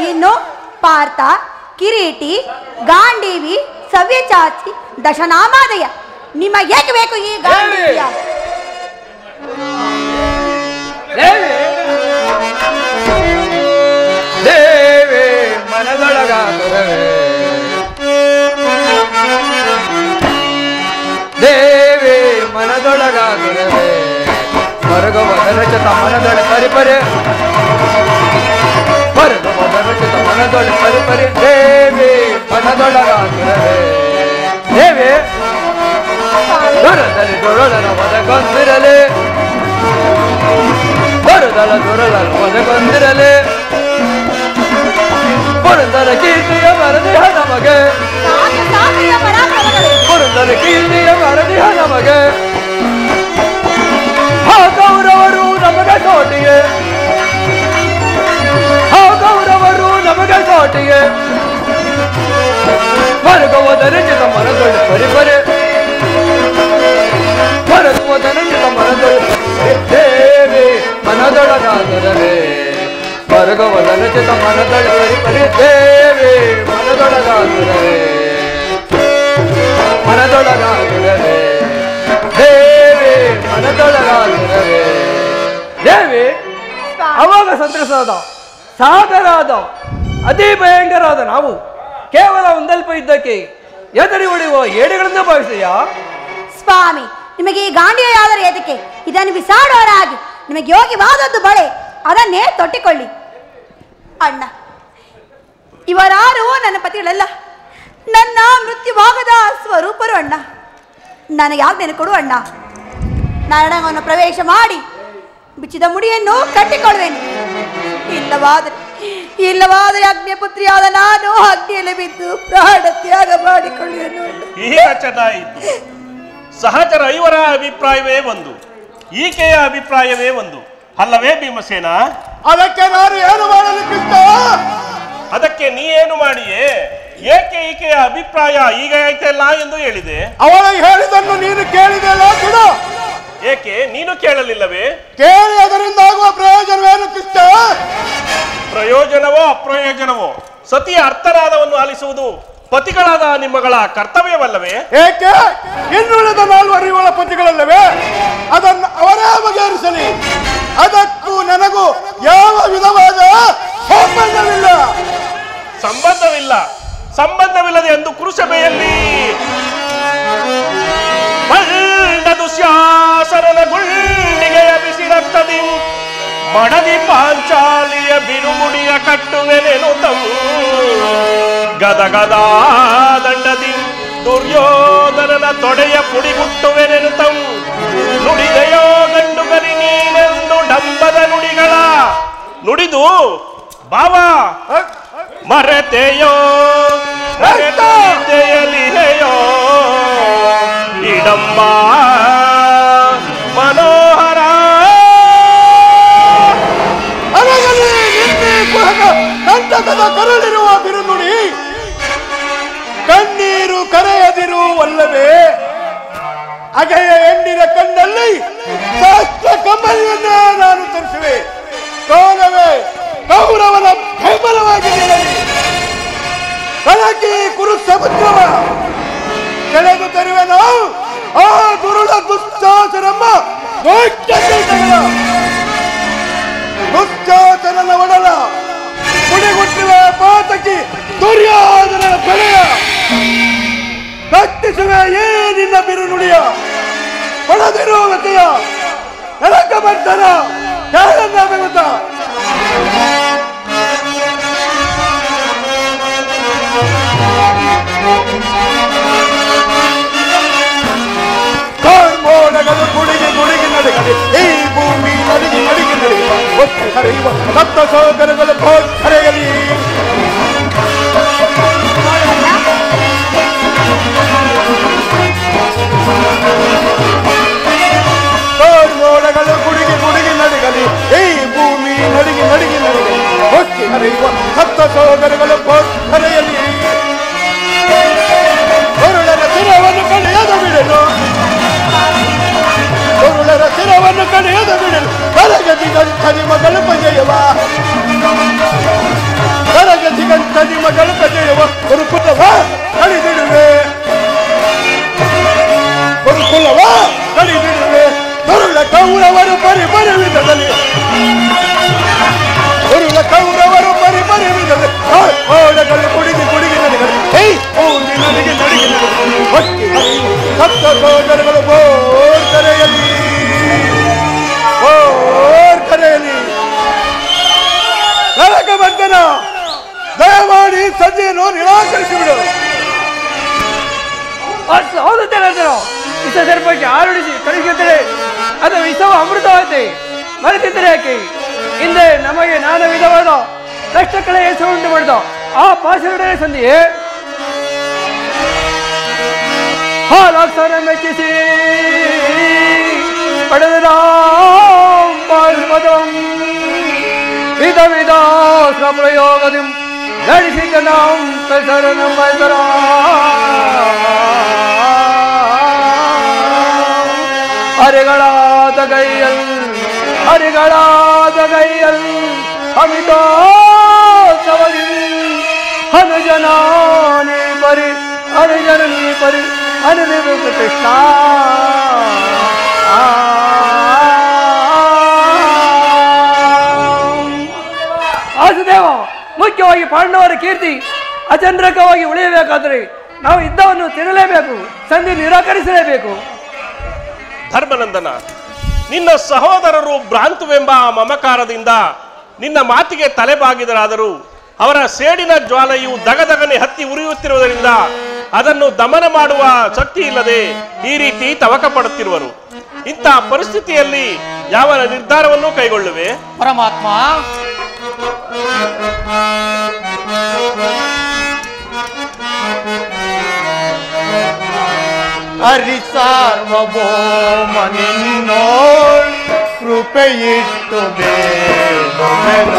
ಇನ್ನು ಪಾರ್ಥ, ಕಿರೀಟಿ, ಗಾಂಡೀವಿ, ಸವ್ಯಚಾಚಿ, ದಶನಾಮಾದಯ ನಿಮಗೇಕೆ ಬೇಕು ಈ ಗಾಂಡೀವ್ಯ? ದೇವಿ ಮನದೊಳಗಾದರೆ ಭರ್ಗವದರಚಿತ ಮನದೊಳೆ ಪರಿಪರಿ ಭರ್ಗವದರಚಿತ ಮನದೊಳೆ ಪರಿಪರಿ ದೇವಿ ಮನದೊಳಗಾಗಿರದೆ ದೇವಿ ದುರದಲ್ಲಿ ದುರಳನ ಒದಗೊಂದಿರಲಿ ಬರುದಲ ದುರಳನ ಒದಗೊಂದಿರಲಿ ಬರುದಲ ಕೀರ್ತಿಯ ಮರದಿಹ ನಮಗೆ ಬರುದಲ ಕೀರ್ತಿಯ ಮರದಿಹ ನಮಗೆ ಆ ಗೌರವರು ನಮಗೆ ಸೋಟಿಗೆ ಆ ಗೌರವರು ನಮಗೆ ಸೋಟಿಗೆ ಭರ್ಗವದರಚಿತ ಮನದೊಳೆ ಪರಿಪರಿ ಭರ್ಗವದರಚಿತ ಮನದೊಳೆ ದೇವಿ ಮನದೊಳಗಾದರವೇ ಭರ್ಗವದರಚಿತ ಮನದೊಳೆ ಪರಿಪರಿ ದೇವಿ ಮನದೊಳಗಾದರವೇ ಮನದೊಳಗಾದರವೇ ದೇವಿ ಮನದೊಳಗಾದರವೇ ದೇವಿ ಅವಾಗ ಸಂತಸದ ಸಾಗರಾದ ಅತಿ ಭಯಂಕರಾದ ನಾವು ಕೇವಲ ಒಂದಲ್ಪ ಇದ್ದಕ್ಕೆ ಎದರಿ ಹೊಡೆಯುವ ಏಡುಗಳನ್ನು ಭಾವಿಸಿಯಾ ಸ್ವಾಮಿ, ನಿಮಗೆ ಈ ಗಾಂಡಿಯಾದರೆ ಏತಕ್ಕೆ? ಇದನ್ನು ಬಿಸಾಡೋರಾಗಿ ನಿಮಗೆ ಯೋಗ್ಯವಾದದ್ದು ಬಳೆ, ಅದನ್ನೇ ತೊಟ್ಟಿಕೊಳ್ಳಿ. ಅಣ್ಣ, ಇವರಾರು ನನ್ನ ಪತಿಗಳಲ್ಲ, ನನ್ನ ಮೃತ್ಯುಭಾಗದ ಸ್ವರೂಪರು ಅಣ್ಣ. ನನಗೆ ಆಜ್ಞೆ ಕೊಡು ಅಣ್ಣ. ನಾರಣವನ್ನು ಪ್ರವೇಶ ಮಾಡಿ ಬಿಚ್ಚಿದ ಮುಡಿಯನ್ನು ಕಟ್ಟಿಕೊಳ್ಳುವೆನು. ಇಲ್ಲವಾದರೆ ಅಗ್ನಿಪುತ್ರಿಯಾದ ನಾನು ಅಗ್ನಿಯಲ್ಲಿ ಬಿದ್ದು ಪ್ರಾಣ ತ್ಯಾಗ ಮಾಡಿಕೊಳ್ಳುವೆನು. ಈಗ ಚೆನ್ನಾಯಿತು. ಸಹಚರ ಇವರ ಅಭಿಪ್ರಾಯವೇ ಒಂದು, ಈಕೆಯ ಅಭಿಪ್ರಾಯವೇ ಒಂದು, ಅಲ್ಲವೇ ಭೀಮಸೇನ? ಅದಕ್ಕೆ ನಾನು ಏನು ಮಾಡಲು ಕೃಷ್ಣ? ಅದಕ್ಕೆ ನೀ ಏನು ಮಾಡಿಯೇ? ಏಕೆ ಈಕೆಯ ಅಭಿಪ್ರಾಯ ಈಗ ಆಯ್ತಲ್ಲ ಎಂದು ಹೇಳಿದೆ? ಅವಳು ಹೇಳಿದನ್ನು ನೀನು ಕೇಳಿದೆಲ್ಲ ಬಿಡ. ಏಕೆ ನೀನು ಕೇಳಲಿಲ್ಲವೇ? ಕೇಳಿ ಅದರಿಂದ ಆಗುವ ಪ್ರಯೋಜನವೇನು ಕೃಷ್ಣ? ಪ್ರಯೋಜನವೋ ಅಪ್ರಯೋಜನವೋ ಸತಿಯ ಅರ್ಥರಾದವನ್ನು ಆಲಿಸುವುದು ಪತಿಗಳಾದ ನಿಮ್ಮಗಳ ಕರ್ತವ್ಯವಲ್ಲವೇ? ಏಕೆ ಇನ್ನುಳಿದ 4 ಇವಳ ಪತಿಗಳಲ್ಲವೇ? ಅದನ್ನು ಅವರೇ ಬಗೆಹರಿಸಲಿ. ಅದಕ್ಕೂ ನನಗೂ ಯಾವ ವಿಧವಾದ ಸಂಬಂಧವಿಲ್ಲ. ಸಂಬಂಧವಿಲ್ಲದೆ ಎಂದು ಕುರುಸಭೆಯಲ್ಲಿ ಬಂಡ ದುಶ್ಯಾಸನದ ಗುಂಡಿಗೆಯ ಬಿಸಿ ರಕ್ತದಿ ಮಡದಿ ಪಾಂಚಾಲಿಯ ಬಿರುಮುಡಿಯ ಕಟ್ಟುವೆನೆನು ತಮ್ಮ ಗದಗದ ದಂಡದಿ ದುರ್ಯೋಧನನ ತೊಡೆಯ ಪುಡಿಗುಟ್ಟುವೆನೆನು ತಮ್ಮ ನುಡಿದೆಯೋ ಗಂಡು ಗರಿ ನೀನೆಂದು ಡಂಬದ ನುಡಿಗಳ ನುಡಿದು ಬಾಬಾ ಮರೆತೆಯೋ ಮರೆತೆಯಲಿದೆಯೋ ಇಡಂಬ ಮನೋಹರ ಕಂಟಕದ ಕರಳಿರುವ ಬಿರುನುಡಿ ಕಣ್ಣೀರು ಕರೆಯದಿರು ಅಲ್ಲವೇ? ಅಗೆಯ ಹೆಣ್ಣಿನ ಕಣ್ಣಲ್ಲಿ ಶಾಸ್ತ್ರ ಕಮಲವನ್ನೇ ನಾನು ತರಿಸುವೆ. ಕೌರವೇ ಕೌರವನ ಬೆಂಬಲವಾಗಿ ನಿಲ್ಲಲಿ. ಕಳಕಿ ಕುರು ಸಮುದ್ರವ ಕೆಳಗೆ ತರುವೆನು. ಆ ದುರುಳ ದುಶ್ಯಾಸನಮ್ಮ ದುಶ್ಯಾಸನನ ಒಡಲ ಮುಡಿಗುಟ್ಟುವೆ ಪಾತಕಿ ದುರ್ಯೋಧನನ ಬೆಳೆಯ ಕಟ್ಟಿಸುವೆ ಏನಿನ್ನ ಬಿರುನುಡಿಯ ಪಡೆದಿರುವತೆಯ ನೆಲಕ ಬರ್ತಾನ ಕೇಳನ್ನಾಗುತ್ತ ಕಾರ್ಮೋಡಗಳು ಗುಡಿಗೆ ಗುಡಿಗೆ ನಡಗಲಿ. ಈ ಭೂಮಿ ನಡಿಗೆ ನಡಿಗೆ ನಡೆಯುವ ಒತ್ತು ಕರೆಯುವ ಸಪ್ತ ಸೋದರಗಳು ಬೋಧ್ ಕರೆಯಲಿ. ಕಾರ್ಮೋಡಗಳು ಗುಡಿಗೆ ಗುಡಿಗೆ ನಡಗಲಿ. ಈ ಭೂಮಿ ನಡಿಗೆ ನಡಿಗೆ ನಡಗಲಿ ಒತ್ತು ಕರೆಯುವ ಸಪ್ತ ಸೋದರಗಳು ಬೋಧ್ ಕರೆಯಲಿ. ಕರುಳರ ಶಿರವನ್ನು ಕಳೆಯದ ಬಿಡಲು, ಕರುಳರ ಶಿರವನ್ನು ಕಳೆಯದ ಬಿಡಲು ಕರಗತಿಗಂತನಿ ಮಗಳು ಪಜೆಯವ, ಕರಗತಿಗಂತನಿ ಮಗಳು ಪಜೆಯವ ಗುರುಕುಲವ ಕಳಿದಿಡುವೆ, ಗುರುಕುಲವ ಕಳಿದಿಡುವೆ. ಕರುಳ ಕೌರವರು ಪರಿಪರಿವಿದಲಿ, ಕರುಳ ಕೌರವರು ಪರಿಪರಿವಿದಲಿ. ಓಡಗಳು ಕುಡಿದು ಕುಡಿದು ನಡೆಗಳು ಓಡಿ ನಡಿಗೆ ನಡಿಗೆ ಹೊಟ್ಟಿ ಸಪ್ತ ಸೋದರಗಳು ಬೋರ್ಕರೆಯಲ್ಲಿ ಓ ಸಂಜೆಯನ್ನು ನಿರಾಕರಿಸಿಬಿಡು. ಅಷ್ಟು ಹೌದು ತಿಳಿದ್ರು ವಿಷ ಸರ್ಪಕ್ಕೆ ಆರುಡಿಸಿ ಕಳಿಸಿದರೆ ಅದು ವಿಷವ ಅಮೃತವಾಗುತ್ತೆ. ಮರೆತಿದ್ದರೆ ಯಾಕೆ ಹಿಂದೆ ನಮಗೆ ನಾನಾ ವಿಧವಾದ ಕಷ್ಟಗಳ ಹೆಸರು ಉಂಟು ಮಾಡಿದ ಆ ಪಾಶರೊಡನೆ ಸಂಧಿಯೇ ಹಾಲಾಕ್ಷರ ಮೆಚ್ಚಿಸಿ ಪಡೆದ ವಿಧ ವಿಧ ಪ್ರಯೋಗದಿ ನಡೆಸಿದ ನಾವು ಹೆಸರು ನಮ್ಮ ಹೆಸರ ಹರಿಗಳಾದ ಗೈಯಲ್ ಅಮಿತೋತ್ಸವದಿ ಹನುಜನ ನೀ ಪರಿ ಅನುದೇವ ಕೃಷ್ಣ ವಾಸುದೇವ. ಮುಖ್ಯವಾಗಿ ಪಾಂಡವರ ಕೀರ್ತಿ ಅಚಂದ್ರಕವಾಗಿ ಉಳಿಯಬೇಕಾದರೆ ನಾವು ಯುದ್ಧವನ್ನು ತಿನ್ನಲೇಬೇಕು, ಸಂಧಿ ನಿರಾಕರಿಸಲೇಬೇಕು. ಧರ್ಮನಂದನ, ನಿನ್ನ ಸಹೋದರರು ಭ್ರಾಂತವೆಂಬ ಮಮಕಾರದಿಂದ ನಿನ್ನ ಮಾತಿಗೆ ತಲೆಬಾಗಿದರಾದರೂ ಅವರ ಸೇಡಿನ ಜ್ವಾಲೆಯು ದಗದಗನೆ ಹತ್ತಿ ಉರಿಯುತ್ತಿರುವುದರಿಂದ ಅದನ್ನು ದಮನ ಮಾಡುವ ಶಕ್ತಿ ಇಲ್ಲದೆ ಈ ರೀತಿ ತವಕ ಪಡುತ್ತಿರುವರು. ಇಂಥ ಪರಿಸ್ಥಿತಿಯಲ್ಲಿ ಯಾವ ನಿರ್ಧಾರವನ್ನು ಕೈಗೊಳ್ಳುವೆ? ಪರಮಾತ್ಮ, ಹರಿ ಸಾರ್ವಭೌಮನಿನ್ನೋಳ್ ಕೃಪೆಯಿಟ್ಟು ಬೇಡ.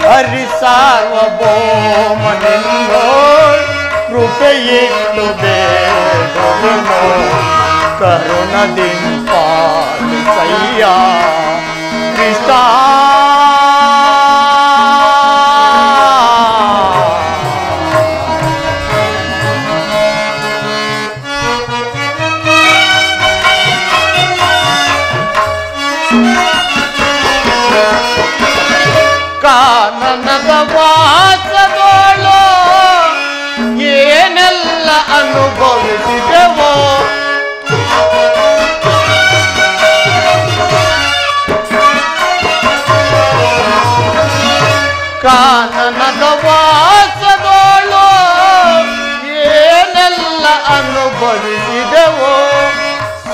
ಹರಿ ಸಾರ್ವಭೌಮನಿನ್ನೋಳ್ ಕೃಪೆಯಿಟ್ಟು ಬೇಡ. ಕರುಣದಿಂಪಾಲಿಸಯ್ಯ ಕೃಷ್ಣ. ಕಾನನದ ವಾಸಗಳು ಏನೆಲ್ಲ ಅನುಭವಿಸಿದೆವೋ, ಕಾನನದ ವಾಸಗಳು ಏನೆಲ್ಲ ಅನುಭವಿಸಿದೆವೋ,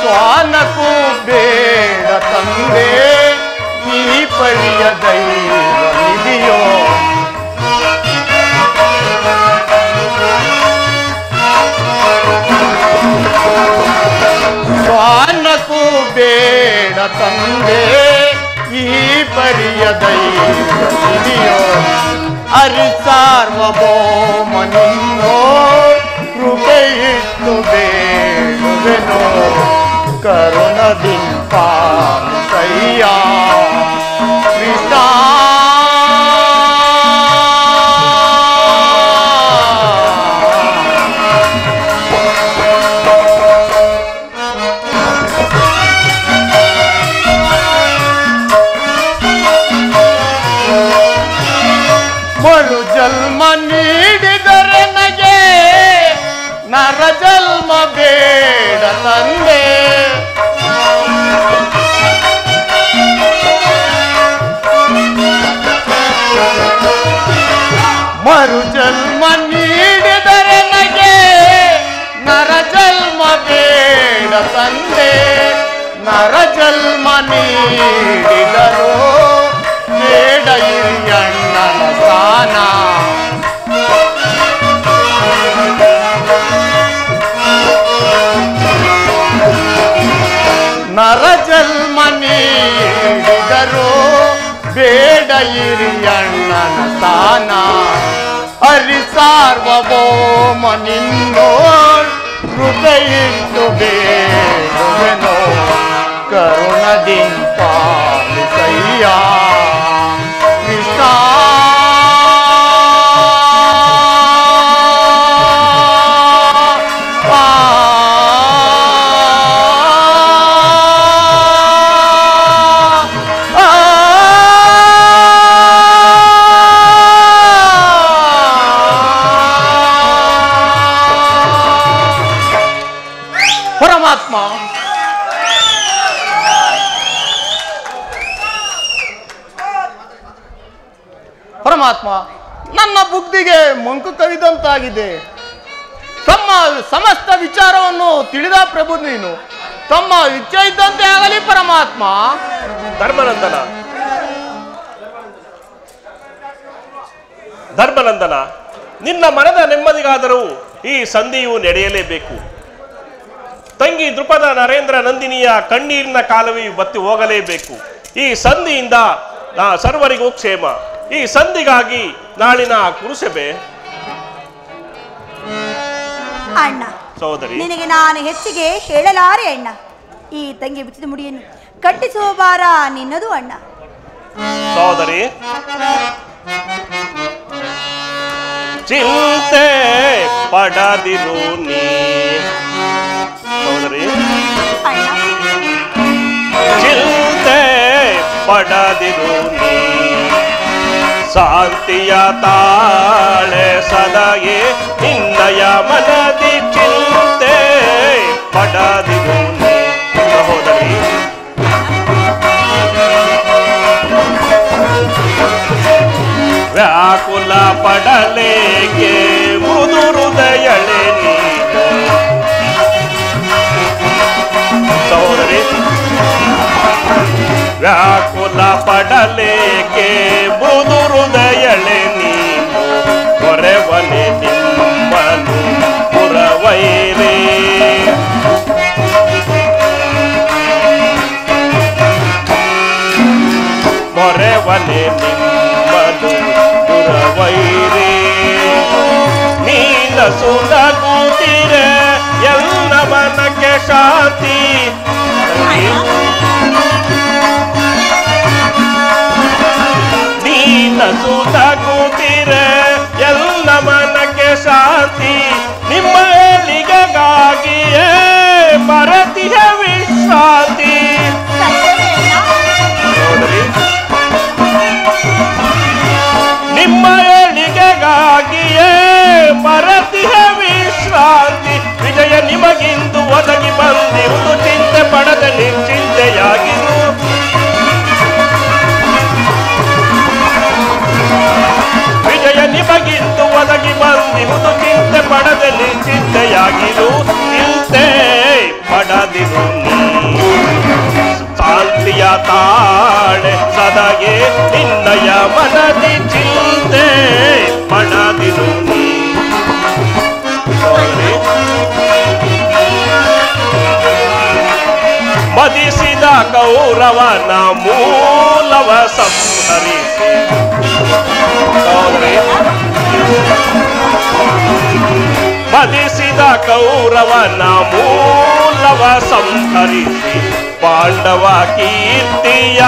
ಸ್ವಾನಕ್ಕೂ ಬೇಡ ತಂದೆ ಈ ಪರಿಯ ದೈವ ನಿಧಿಯೋ. ಸ್ವಾನಕ್ಕೂ ಬೇಡ ತಂದೆ ಈ ಪರಿಯ ದೈವ ನಿಧಿಯೋ. ಹರಿ ಸಾರ್ವಭೌಮನಿನ್ನೋ ಕೃಪೆಯಿಟ್ಟು ಬೇಡುವೆನೋ. ಕರುಣದಿಂಪಾಲಿಸಯ್ಯ ಕೃಷ್ಣ. ಮರು ಜನ್ಮ ನೀಡಿದರೆ ನಗೆ ನರ ಜನ್ಮ ಬೇಡ ತಂದೆ. ಮರು ಜನ್ಮ ನೀಡಿದರೆ ನಗೆ ನರ ಜನ್ಮ ಬೇಡ ತಂದೆ. ನರ ಜನ್ಮ ನೀಡಿದರು ಬೇಡ ಹಿರಿಯಣ್ಣನ ಸ್ಥಾನ. ನರ ಜನ್ಮ ನೀಡಿದರು ಬೇಡ ಹಿರಿಯಣ್ಣನ ಸ್ಥಾನ. ಹರಿ ಸಾರ್ವಭೌಮನಿನ್ನೋಳ್ ಕೃಪೆಯಿಟ್ಟು ಬೇಡುವೆನೋ. ಕರುಣದಿಂಪಾಲಿಸಯ್ಯ ಕೃಷ್ಣ. ತಿಳಿಯಬಹುದಾಗಿದೆ. ತಮ್ಮ ಸಮಸ್ತ ವಿಚಾರವನ್ನು ತಿಳಿದ ಪ್ರಭು ನೀನು. ತಮ್ಮ ಇಚ್ಛೆ ಇದ್ದಂತೆ ಆಗಲಿ ಪರಮಾತ್ಮ. ಧರ್ಮನಂದನ, ನಿನ್ನ ಮನದ ನೆಮ್ಮದಿಗಾದರೂ ಈ ಸಂಧಿಯು ನಡೆಯಲೇಬೇಕು. ತಂಗಿ ದೃಪದ ನರೇಂದ್ರ ನಂದಿನಿಯ ಕಣ್ಣೀರಿನ ಕಾಲುವೆಯು ಬತ್ತಿ ಹೋಗಲೇಬೇಕು. ಈ ಸಂಧಿಯಿಂದ ಸರ್ವರಿಗೂ ಕ್ಷೇಮ. ಈ ಸಂಧಿಗಾಗಿ ನಾಳಿನ ಕುರುಸಭೆ. ಅಣ್ಣ ಸಹೋದರಿ, ನಿನಗೆ ನಾನು ಹೆಚ್ಚಿಗೆ ಹೇಳಲಾರೆ ಅಣ್ಣ. ಈ ತಂಗಿ ಬಿಚ್ಚಿದ ಮುಡಿಯನ್ನು ಕಟ್ಟಿಸುವ ಭಾರ ನಿನ್ನದು ಅಣ್ಣ. ಸಹೋದರಿ, ಚಿಂತೆ ಪಡದಿರು ನೀ. ಸಹೋದರಿ, ಚಿಂತೆ ಪಡದಿರು ನೀ. ಶಾಂತಿಯ ತಾಳೆ ಸದಯೇ ನಿನ್ನಯ ಮನದಿ. ಚಿಂತೆ ಪಡದಿರು ನೀ. ಸಹೋದರಿ, ವ್ಯಾಕುಲ ಪಡಲೇಕೆ ಮೃದು ಹೃದಯಳೆ ನೀನು. ಸಹೋದರಿ, ವ್ಯಾಕುಲ ಪಡಲೇಕೆ ಮೃದು ಹೃದಯಳೆ ನೀನು. ಕೊರೆವನೆ ನಿಮ್ಮನು ಪುರವೈರೇ. ಕೊರೆವನೆ ನಿಮ್ಮನು ಪುರವೈರೇ. ನೀನ ಸುನಗುತ್ತಿರೆ ಎಲ್ಲ ಮನಕ್ಕೆ ಶಾಂತಿ. ನೀನ ಸುನಗುತ್ತಿರೆ ಎಲ್ಲ ಮನಕ್ಕೆ ಶಾಂತಿ. ನಿಮ್ಮ ಏಳಿಗೆಗಾಗಿಯೇ ಮರತಿಯ ವಿಶ್ರಾಂತಿ. ನಿಮ್ಮ ಏಳಿಗೆಗಾಗಿಯೇ ಮರತಿಯ ವಿಶ್ರಾಂತಿ. ವಿಜಯ ನಿಮಗಿಂದು ಒದಗಿ ಬಂದಿರುವುದು. ಚಿಂತೆ ಪಡದೆ ನಿಶ್ಚಿಂತೆಯಾಗಿರು. ವಿಜಯ ನಿಮಗಿಂದು ಒದಗಿ ಬಂದಿರುವುದು. ಚಿಂತೆ ಪಡದೆ ನಿಶ್ಚಿಂತೆಯಾಗಿರು. ಚಿಂತೆ ಪಡದಿರು ನೀ. ಶಾಂತಿಯ ತಾಳೆ ಸದಯೇ ನಿನ್ನಯ ಮನದಿ. ಚಿಂತೆ ಪಡದಿರು ನೀ. ಮದಿಸಿದ ಕೌರವನ ಮೂಲವ ಸಂಹರಿಸಿ. ಮದಿಸಿದ ಕೌರವನ ಮೂಲವ ಸಂಹರಿಸಿ. ಪಾಂಡವ ಕೀರ್ತಿಯ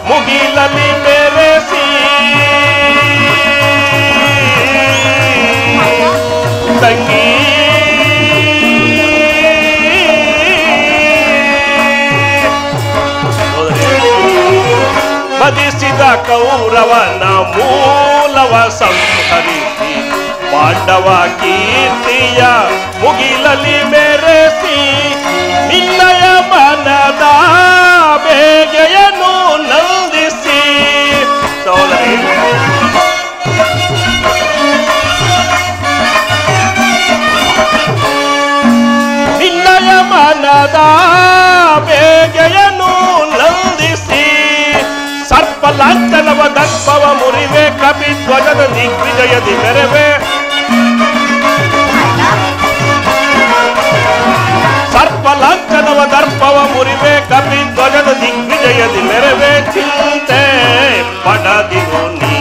ಮುಗಿಲಲಿ ಬೆರೆಸಿ. ತಂಗಿ ಮದಿಸಿದ ಕೌರವನ ಮೂಲವ ಸಂಹರಿಸಿ. ಪಾಂಡವ ಕೀರ್ತಿಯ ಮುಗಿಲಲಿ ಮೆರೆಸಿ. ನಿನ್ನಯ ಮನದ ಬೇಗೆಯನ್ನು ನಂದಿಸಿ. ಸೋದರಿ, ನಿನ್ನಯ ಮನದ ಬೇಗೆಯನ್ನು ನಂದಿಸಿ. ಸರ್ಪ ಲಾಂಛನವ ದರ್ಪವ ಮುರಿವೆ. ಕಪಿ ಧ್ವಜದ ದಿಗ್ವಿಜಯದಿ ಮೆರವೆ. ಸರ್ಪ ಲಾಂಛನವ ದರ್ಪವ ಮುರಿವೆ. ಕಪಿ ಧ್ವಜದ ದಿಗ್ವಿಜಯದಿ ಮೆರವೆ. ಚಿಂತೆ ಪಡದಿರು ನೀ.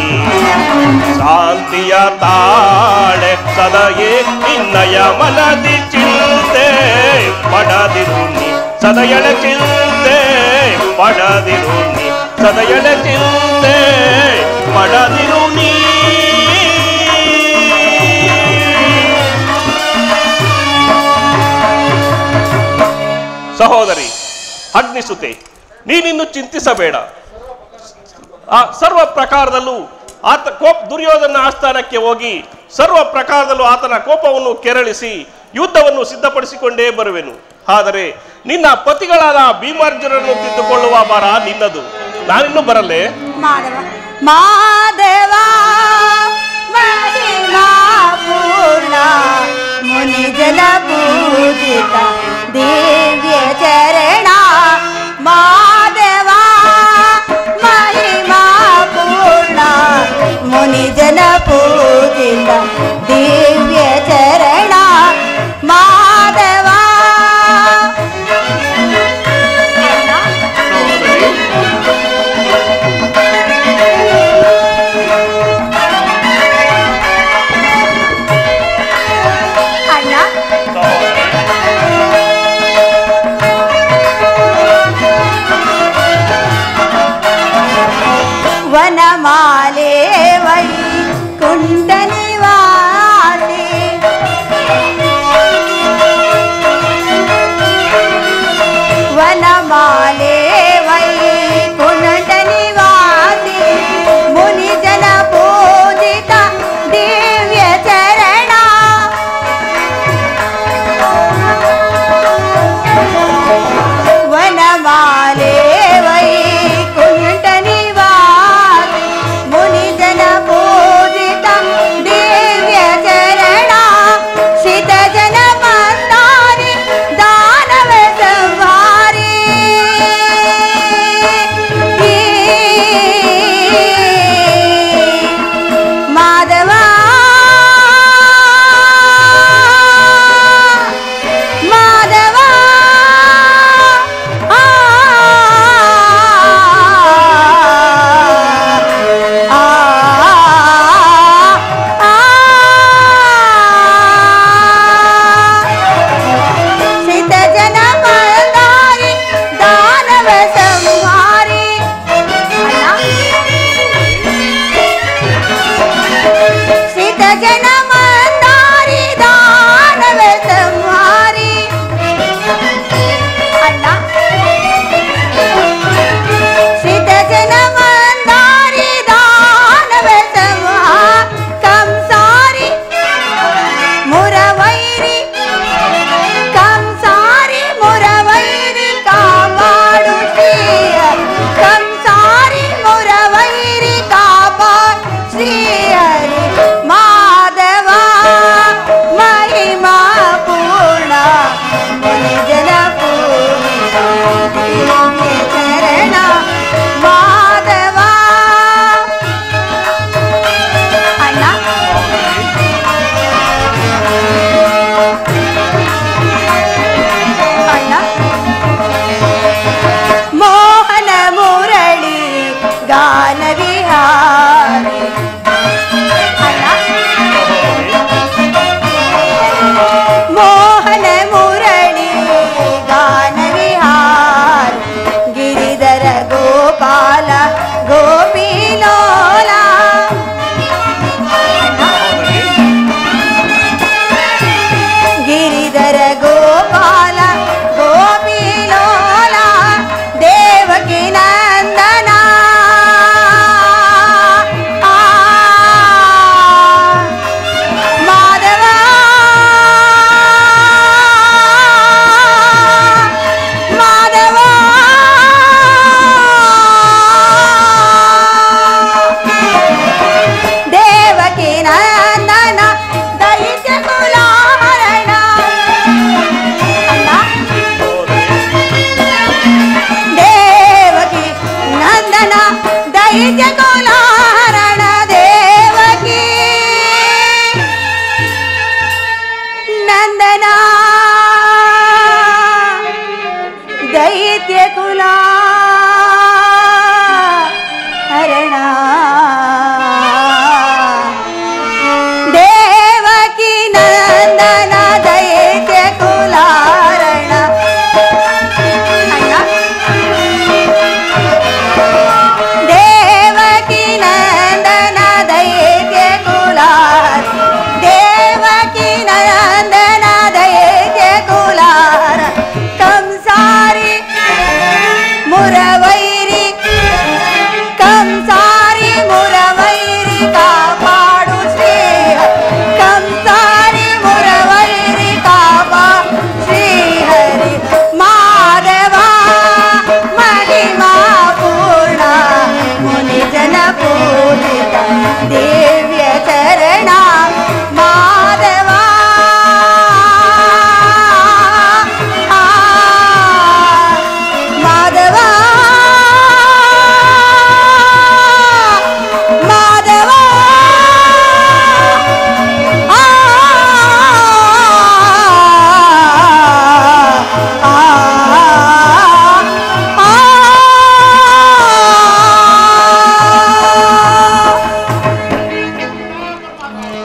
ಶಾಂತಿಯ ತಾಳೆ ಸದಯೇ ನಿನ್ನಯ ಮನದಿ. ಚಿಂತೆ ಪಡದಿರು ನೀ. ಸದಯಳೆ ಚಿಂತೆ ಪಡದಿರು ನೀ. ಸದಯಳೆ ಚಿಂತೆ ಪಡದಿರು ನೀ. ಸಹೋದರಿ ಅಗ್ನಿಸುತೆ, ನೀನಿನ್ನು ಚಿಂತಿಸಬೇಡ. ಸರ್ವ ಪ್ರಕಾರದಲ್ಲೂ ಆತ ದುರ್ಯೋಧನ ಆಸ್ಥಾನಕ್ಕೆ ಹೋಗಿ ಸರ್ವ ಪ್ರಕಾರದಲ್ಲೂ ಆತನ ಕೋಪವನ್ನು ಕೆರಳಿಸಿ ಯುದ್ಧವನ್ನು ಸಿದ್ಧಪಡಿಸಿಕೊಂಡೇ ಬರುವೆನು. ಆದರೆ ನಿನ್ನ ಪತಿಗಳಾದ ಭೀಮಾರ್ಜುನರನ್ನು ತಿದ್ದುಕೊಳ್ಳುವ ಭಾರ ನಿನ್ನದು. ನಾನಿನ್ನು ಬರಲ್ಲೇ. ಮಾಧವ ಮಾಧವ ಮಹಿಮಾ ಪೂರ್ಣ ಎಂದ